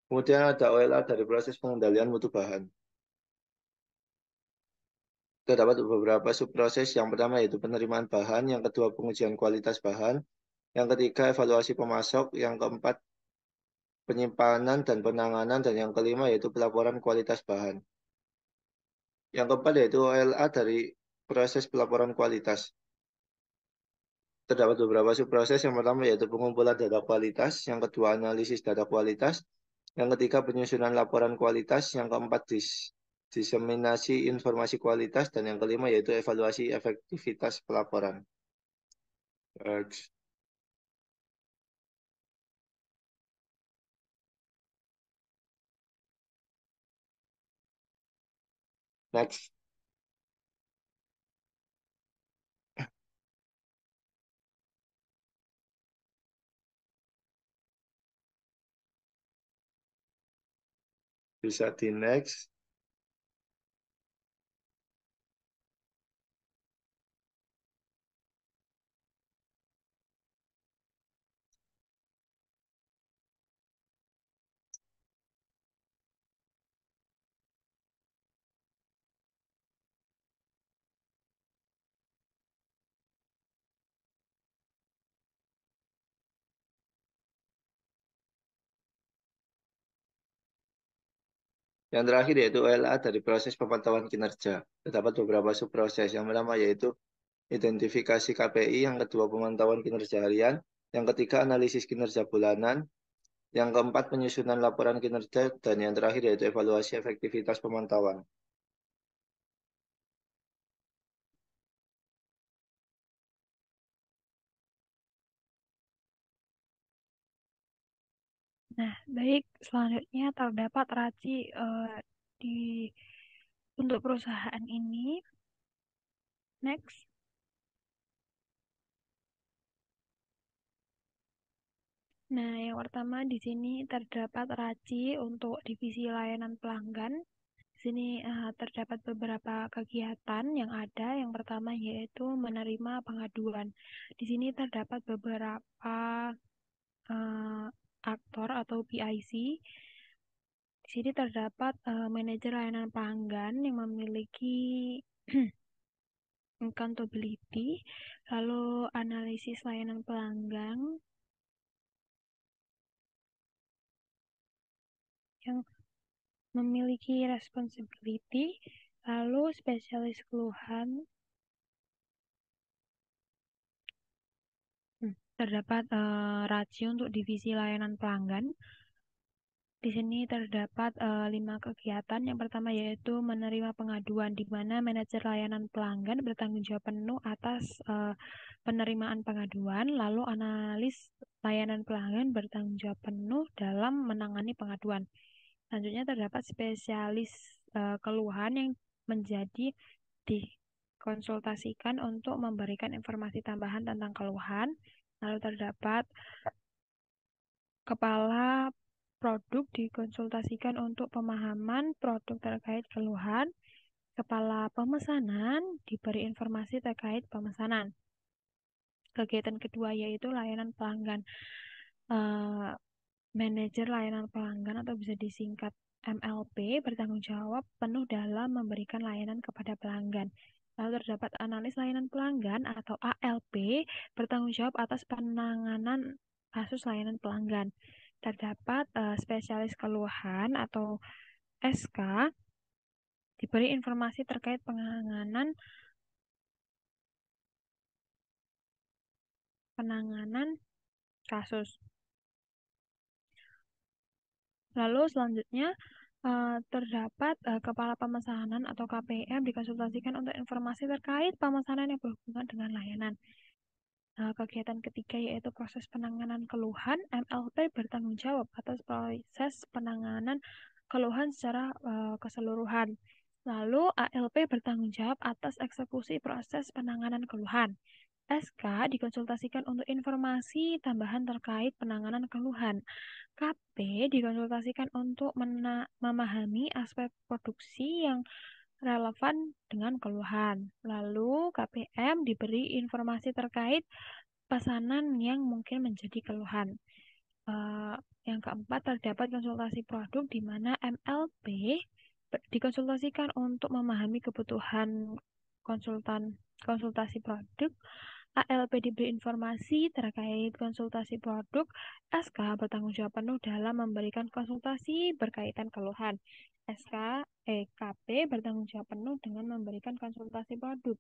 B: Kemudian ada OLA dari proses pengendalian mutu bahan. Terdapat beberapa subproses. Yang pertama yaitu penerimaan bahan, yang kedua pengujian kualitas bahan, yang ketiga evaluasi pemasok, yang keempat penyimpanan dan penanganan, dan yang kelima yaitu pelaporan kualitas bahan. Yang keempat yaitu OLA dari proses pelaporan kualitas. Terdapat beberapa subproses. Yang pertama yaitu pengumpulan data kualitas, yang kedua analisis data kualitas, yang ketiga penyusunan laporan kualitas, yang keempat diseminasi informasi kualitas, dan yang kelima yaitu evaluasi efektivitas pelaporan. Next. Bisa di next. Yang terakhir yaitu OLA dari proses pemantauan kinerja. Terdapat beberapa subproses. Yang pertama yaitu identifikasi KPI, yang kedua pemantauan kinerja harian, yang ketiga analisis kinerja bulanan, yang keempat penyusunan laporan kinerja, dan yang terakhir yaitu evaluasi efektivitas pemantauan.
D: Nah, baik, selanjutnya terdapat RACI di untuk perusahaan ini. Next. Nah, yang pertama di sini terdapat RACI untuk divisi layanan pelanggan. Di sini terdapat beberapa kegiatan yang ada. Yang pertama yaitu menerima pengaduan. Di sini terdapat beberapa aktor atau PIC. Di sini terdapat manajer layanan pelanggan yang memiliki accountability, lalu analisis layanan pelanggan yang memiliki responsibility, lalu spesialis keluhan. Terdapat RACI untuk divisi layanan pelanggan. Di sini terdapat 5 kegiatan. Yang pertama yaitu menerima pengaduan, di mana manajer layanan pelanggan bertanggung jawab penuh atas penerimaan pengaduan, lalu analis layanan pelanggan bertanggung jawab penuh dalam menangani pengaduan. Selanjutnya terdapat spesialis keluhan yang menjadi dikonsultasikan untuk memberikan informasi tambahan tentang keluhan. Lalu terdapat kepala produk dikonsultasikan untuk pemahaman produk terkait keluhan. Kepala pemesanan diberi informasi terkait pemesanan. Kegiatan kedua yaitu layanan pelanggan. Manajer layanan pelanggan atau bisa disingkat MLP bertanggung jawab penuh dalam memberikan layanan kepada pelanggan. Lalu terdapat analis layanan pelanggan atau ALP bertanggung jawab atas penanganan kasus layanan pelanggan. Terdapat spesialis keluhan atau SK diberi informasi terkait penanganan kasus. Lalu selanjutnya terdapat kepala pemesanan atau KPM dikonsultasikan untuk informasi terkait pemesanan yang berhubungan dengan layanan. Kegiatan ketiga yaitu proses penanganan keluhan. MLP bertanggung jawab atas proses penanganan keluhan secara keseluruhan. Lalu ALP bertanggung jawab atas eksekusi proses penanganan keluhan. SK dikonsultasikan untuk informasi tambahan terkait penanganan keluhan. KP dikonsultasikan untuk memahami aspek produksi yang relevan dengan keluhan. Lalu KPM diberi informasi terkait pesanan yang mungkin menjadi keluhan. Yang keempat terdapat konsultasi produk di mana MLP dikonsultasikan untuk memahami kebutuhan konsultasi produk. ALP diberi informasi terkait konsultasi produk. SK bertanggung jawab penuh dalam memberikan konsultasi berkaitan keluhan. KP bertanggung jawab penuh dengan memberikan konsultasi produk.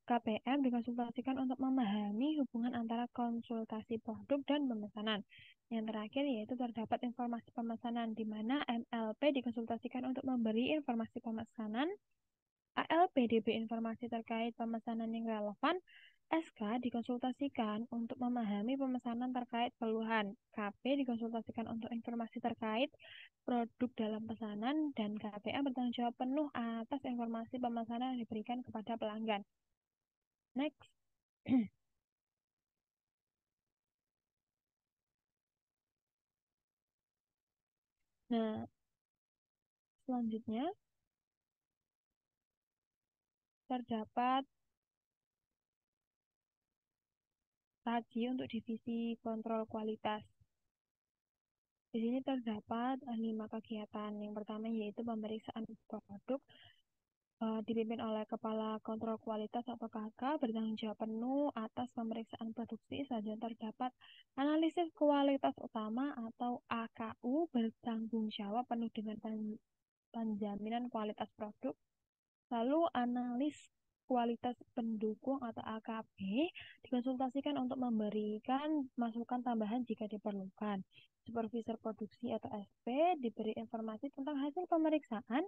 D: KPM dikonsultasikan untuk memahami hubungan antara konsultasi produk dan pemesanan. Yang terakhir yaitu terdapat informasi pemesanan, di mana MLP dikonsultasikan untuk memberi informasi pemesanan. ALP diberi informasi terkait pemesanan yang relevan. SK dikonsultasikan untuk memahami pemesanan terkait keluhan. KP dikonsultasikan untuk informasi terkait produk dalam pesanan, dan KPM bertanggung jawab penuh atas informasi pemesanan yang diberikan kepada pelanggan. Next. Nah, selanjutnya terdapat RACI untuk divisi kontrol kualitas. Di sini terdapat 5 kegiatan. Yang pertama yaitu pemeriksaan produk dipimpin oleh Kepala Kontrol Kualitas atau KK bertanggung jawab penuh atas pemeriksaan produksi. Selanjutnya terdapat analisis kualitas utama atau AKU bertanggung jawab penuh dengan penjaminan kualitas produk. Lalu analis kualitas pendukung atau AKP dikonsultasikan untuk memberikan masukan tambahan jika diperlukan. Supervisor produksi atau SP diberi informasi tentang hasil pemeriksaan.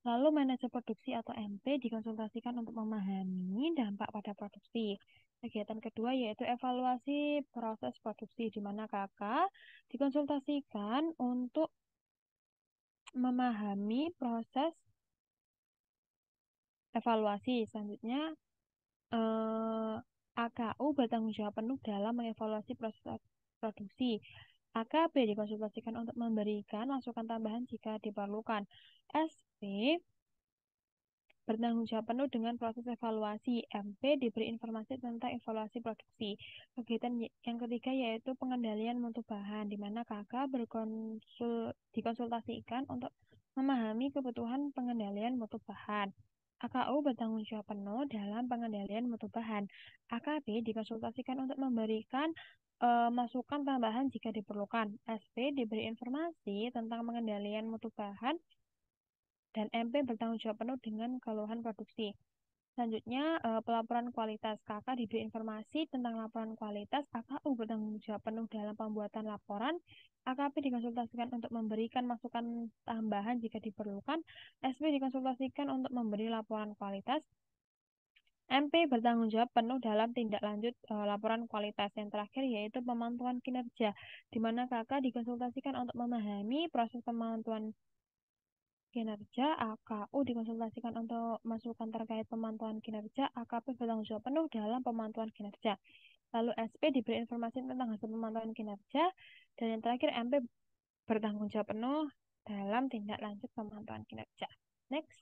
D: Lalu manajer produksi atau MP dikonsultasikan untuk memahami dampak pada produksi. Kegiatan kedua yaitu evaluasi proses produksi, di mana kakak dikonsultasikan untuk memahami proses evaluasi. Selanjutnya, AKU bertanggung jawab penuh dalam mengevaluasi proses produksi. AKB dikonsultasikan untuk memberikan masukan tambahan jika diperlukan. SP bertanggung jawab penuh dengan proses evaluasi. MP diberi informasi tentang evaluasi produksi. Kegiatan yang ketiga yaitu pengendalian mutu bahan, di mana kakak dikonsultasikan untuk memahami kebutuhan pengendalian mutu bahan. AKU bertanggung jawab penuh dalam pengendalian mutu bahan. AKB dikonsultasikan untuk memberikan masukan tambahan jika diperlukan. SP diberi informasi tentang pengendalian mutu bahan dan MP bertanggung jawab penuh dengan keluhan produksi. Selanjutnya, pelaporan kualitas. Kakak diberi informasi tentang laporan kualitas. AKU bertanggung jawab penuh dalam pembuatan laporan. AKP dikonsultasikan untuk memberikan masukan tambahan jika diperlukan. SP dikonsultasikan untuk memberi laporan kualitas. MP bertanggung jawab penuh dalam tindak lanjut laporan kualitas. Yang terakhir yaitu pemantauan kinerja, di mana kakak dikonsultasikan untuk memahami proses pemantauan kinerja. AKU dikonsultasikan untuk masukan terkait pemantauan kinerja. AKP bertanggung jawab penuh dalam pemantauan kinerja. Lalu SP diberi informasi tentang hasil pemantauan kinerja. Dan yang terakhir MP bertanggung jawab penuh dalam tindak lanjut pemantauan kinerja. Next.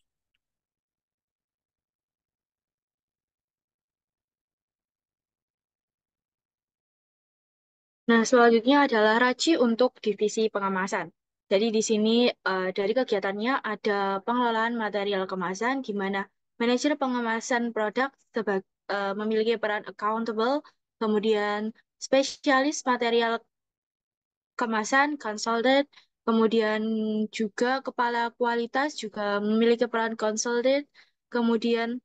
C: Nah, selanjutnya adalah RACI untuk divisi pengemasan. Jadi di sini dari kegiatannya ada pengelolaan material kemasan, di mana manajer pengemasan produk memiliki peran accountable, kemudian spesialis material kemasan, consultant, kemudian juga kepala kualitas juga memiliki peran consultant, kemudian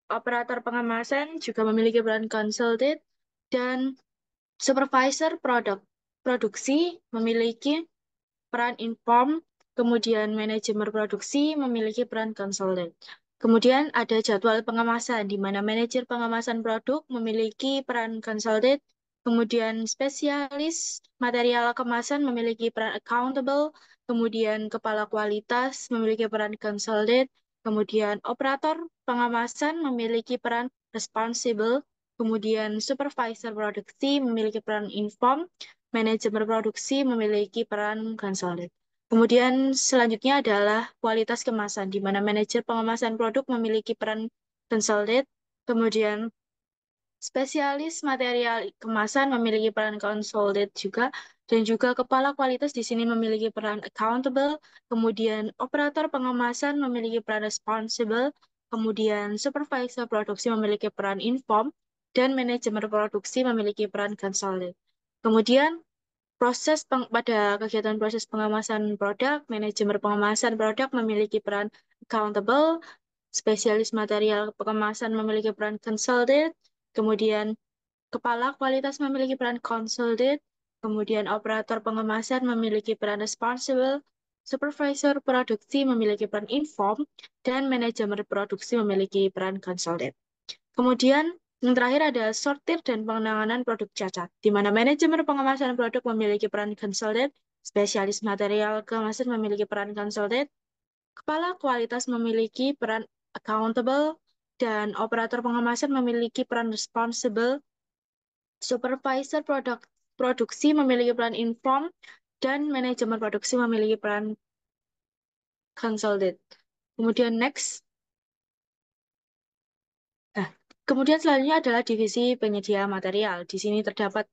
C: operator pengemasan juga memiliki peran consultant, dan supervisor produksi memiliki peran inform, kemudian manajemen produksi memiliki peran konsultan. Kemudian ada jadwal pengemasan, di mana manajer pengemasan produk memiliki peran konsultan, kemudian spesialis material kemasan memiliki peran accountable, kemudian kepala kualitas memiliki peran konsultan, kemudian operator pengemasan memiliki peran responsible, kemudian supervisor produksi memiliki peran inform, manajemen produksi memiliki peran konsultan. Kemudian selanjutnya adalah kualitas kemasan, di mana manajer pengemasan produk memiliki peran konsultan, kemudian spesialis material kemasan memiliki peran konsultan juga, dan juga kepala kualitas di sini memiliki peran accountable, kemudian operator pengemasan memiliki peran responsible, kemudian supervisor produksi memiliki peran inform, dan manajemen produksi memiliki peran konsultan. Kemudian pada kegiatan proses pengemasan produk, manajemen pengemasan produk memiliki peran accountable, spesialis material pengemasan memiliki peran consultant, kemudian kepala kualitas memiliki peran consultant, kemudian operator pengemasan memiliki peran responsible, supervisor produksi memiliki peran inform, dan manajemen produksi memiliki peran consultant. Kemudian yang terakhir ada sortir dan penanganan produk cacat, di mana manajemen pengemasan produk memiliki peran konsultan, spesialis material kemasan memiliki peran konsultan, kepala kualitas memiliki peran accountable, dan operator pengemasan memiliki peran responsible, supervisor produksi memiliki peran inform, dan manajemen produksi memiliki peran konsultan. Kemudian next. Nah, kemudian selanjutnya adalah divisi penyedia material. Di sini terdapat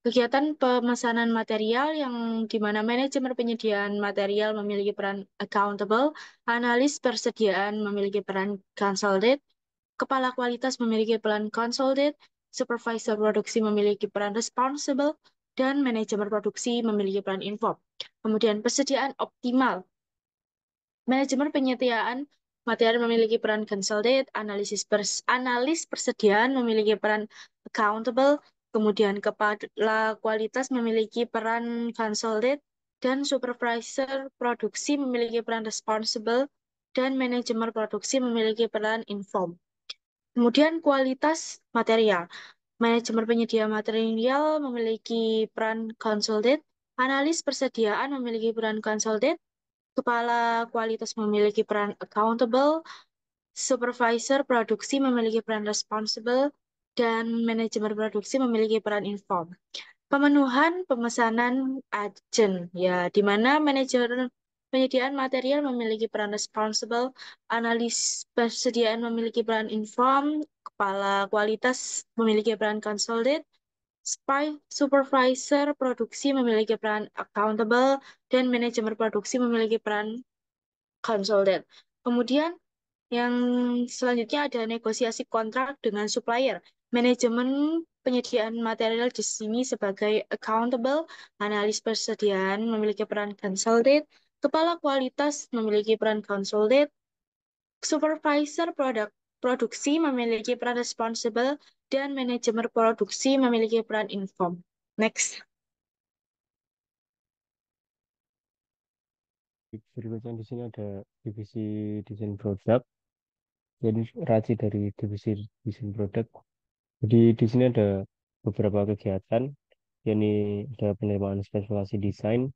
C: kegiatan pemesanan material yang di mana manajemen penyediaan material memiliki peran accountable, analis persediaan memiliki peran consultant, kepala kualitas memiliki peran consultant, supervisor produksi memiliki peran responsible, dan manajemen produksi memiliki peran inform. Kemudian persediaan optimal. Manajemen penyediaan material memiliki peran consultant, analis persediaan memiliki peran accountable, kemudian kepala kualitas memiliki peran consultant, dan supervisor produksi memiliki peran responsible, dan manajemen produksi memiliki peran inform. Kemudian kualitas material. Manajemen penyedia material memiliki peran consultant, analis persediaan memiliki peran consultant, kepala kualitas memiliki peran accountable, supervisor produksi memiliki peran responsible, dan manajemen produksi memiliki peran inform. Pemenuhan pemesanan agen, ya, di mana manajer penyediaan material memiliki peran responsible, analis persediaan memiliki peran inform, kepala kualitas memiliki peran consultant, supervisor produksi memiliki peran accountable, dan manajemen produksi memiliki peran consultant. Kemudian yang selanjutnya ada negosiasi kontrak dengan supplier. Manajemen penyediaan material di sini sebagai accountable, analis persediaan memiliki peran consultant, kepala kualitas memiliki peran consultant, supervisor produksi memiliki peran responsible, dan manajemen produksi memiliki peran inform. Next.
A: Berikutnya di sini ada divisi desain produk. Jadi raci dari divisi desain produk. Jadi di sini ada beberapa kegiatan, yakni ada penerimaan spesifikasi desain,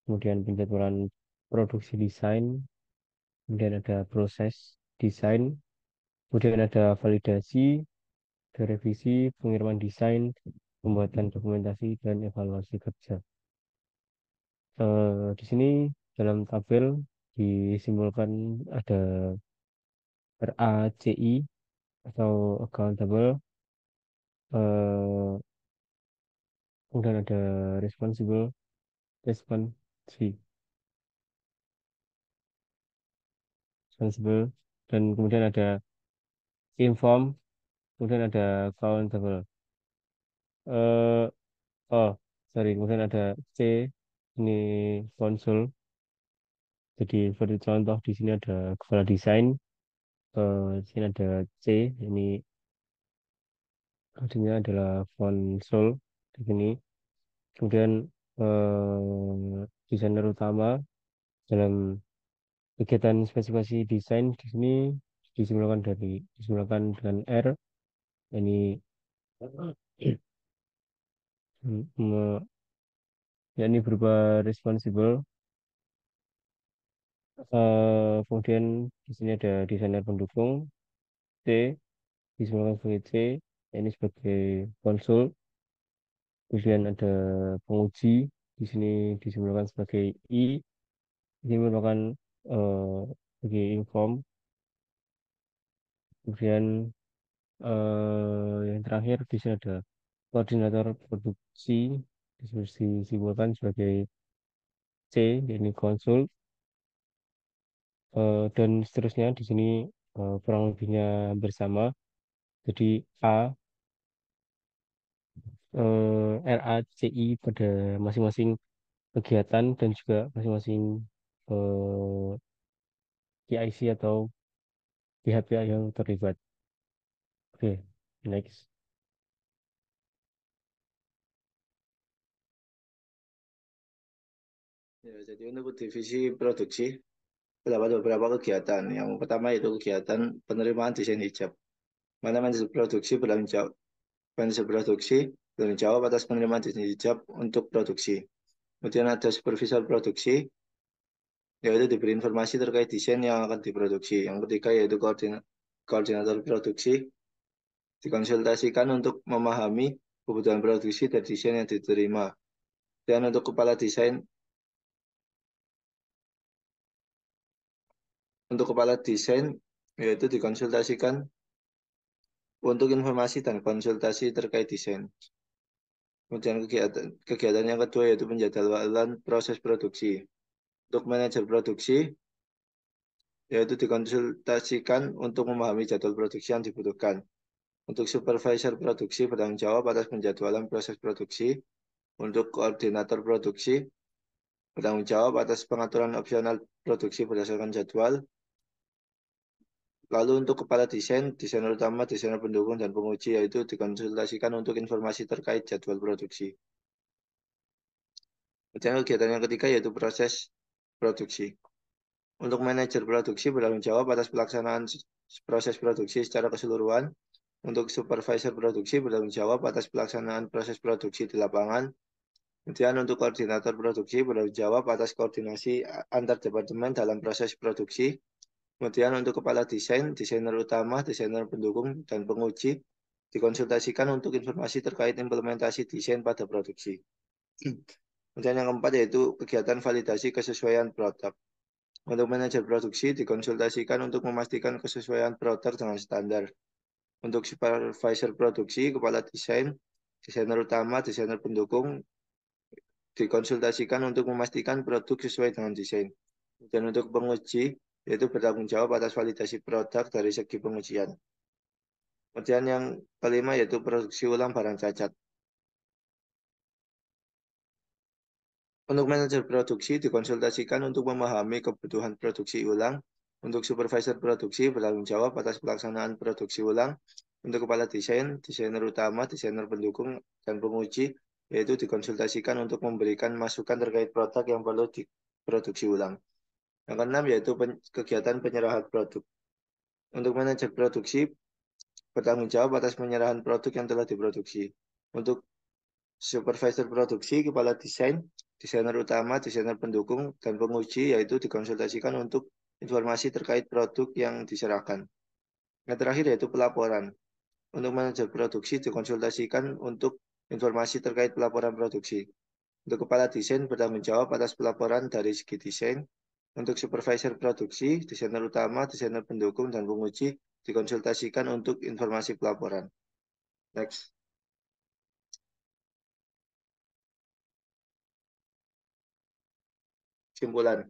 A: kemudian penjadwalan produksi desain, kemudian ada proses desain, kemudian ada validasi, ada revisi, pengiriman desain, pembuatan dokumentasi, dan evaluasi kerja. Di sini dalam tabel disimbolkan ada RACI atau accountable, eh, kemudian ada responsible, responsive, responsible, dan kemudian ada inform, kemudian ada countable. Eh, oh, sorry, kemudian ada C, ini konsul. Jadi seperti contoh di sini ada kepala desain, di sini ada C, ini artinya adalah konsul di sini. Kemudian desainer utama dalam kegiatan spesifikasi desain di sini disimbolkan dengan R, ini yakni berupa responsible. Kemudian di sini ada desainer pendukung C, disimbolkan sebagai C, ini sebagai konsul. Kemudian ada penguji, di sini disimbolkan sebagai I, ini merupakan sebagai inform. Kemudian yang terakhir di sini ada koordinator produksi, disimbolkan sebagai C, yakni konsul. Dan seterusnya di sini kurang lebihnya bersama. Jadi A, RACI pada masing-masing kegiatan dan juga masing-masing PIC atau pihak-pihak yang terlibat. Oke, next.
B: Ya, jadi untuk divisi produksi terdapat beberapa kegiatan. Yang pertama yaitu kegiatan penerimaan desain hijab. Mana manajer produksi bertanggung jawab atas penerimaan desain hijab untuk produksi. Kemudian ada supervisor produksi, yaitu diberi informasi terkait desain yang akan diproduksi. Yang ketiga yaitu koordinator produksi, dikonsultasikan untuk memahami kebutuhan produksi dan desain yang diterima. Dan untuk kepala desain, yaitu dikonsultasikan untuk informasi dan konsultasi terkait desain. Kemudian kegiatan yang kedua yaitu penjadwalan proses produksi. Untuk manajer produksi, yaitu dikonsultasikan untuk memahami jadwal produksi yang dibutuhkan. Untuk supervisor produksi bertanggung jawab atas penjadwalan proses produksi. Untuk koordinator produksi bertanggung jawab atas pengaturan opsional produksi berdasarkan jadwal. Lalu untuk kepala desain, desainer utama, desainer pendukung, dan penguji yaitu dikonsultasikan untuk informasi terkait jadwal produksi. Kemudian kegiatan yang ketiga yaitu proses produksi. Untuk manajer produksi bertanggung jawab atas pelaksanaan proses produksi secara keseluruhan. Untuk supervisor produksi bertanggung jawab atas pelaksanaan proses produksi di lapangan. Kemudian untuk koordinator produksi bertanggung jawab atas koordinasi antar departemen dalam proses produksi. Kemudian untuk kepala desain, desainer utama, desainer pendukung, dan penguji dikonsultasikan untuk informasi terkait implementasi desain pada produksi. Kemudian yang keempat yaitu kegiatan validasi kesesuaian produk. Untuk manajer produksi dikonsultasikan untuk memastikan kesesuaian produk dengan standar. Untuk supervisor produksi, kepala desain, desainer utama, desainer pendukung dikonsultasikan untuk memastikan produk sesuai dengan desain. Dan untuk penguji, yaitu bertanggung jawab atas validasi produk dari segi pengujian. Kemudian yang kelima yaitu produksi ulang barang cacat. Untuk manajer produksi dikonsultasikan untuk memahami kebutuhan produksi ulang. Untuk supervisor produksi bertanggung jawab atas pelaksanaan produksi ulang. Untuk kepala desain, desainer utama, desainer pendukung, dan penguji, yaitu dikonsultasikan untuk memberikan masukan terkait produk yang perlu diproduksi ulang. Yang keenam yaitu kegiatan penyerahan produk. Untuk manajer produksi bertanggung jawab atas penyerahan produk yang telah diproduksi. Untuk supervisor produksi, kepala desain, desainer utama, desainer pendukung, dan penguji yaitu dikonsultasikan untuk informasi terkait produk yang diserahkan. Yang terakhir yaitu pelaporan. Untuk manajer produksi dikonsultasikan untuk informasi terkait pelaporan produksi. Untuk kepala desain bertanggung jawab atas pelaporan dari segi desain. Untuk supervisor produksi, desainer utama, desainer pendukung, dan penguji dikonsultasikan untuk informasi pelaporan. Next. Kesimpulan.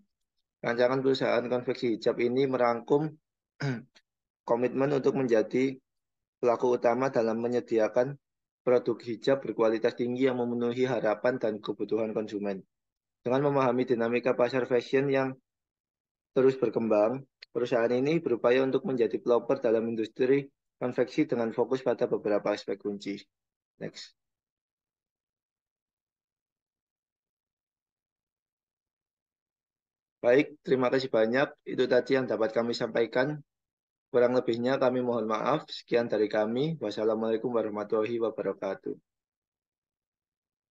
B: Rancangan perusahaan konveksi hijab ini merangkum komitmen untuk menjadi pelaku utama dalam menyediakan produk hijab berkualitas tinggi yang memenuhi harapan dan kebutuhan konsumen. Dengan memahami dinamika pasar fashion yang terus berkembang, perusahaan ini berupaya untuk menjadi pelopor dalam industri konveksi dengan fokus pada beberapa aspek kunci. Next. Baik, terima kasih banyak. Itu tadi yang dapat kami sampaikan. Kurang lebihnya kami mohon maaf. Sekian dari kami. Wassalamualaikum warahmatullahi wabarakatuh.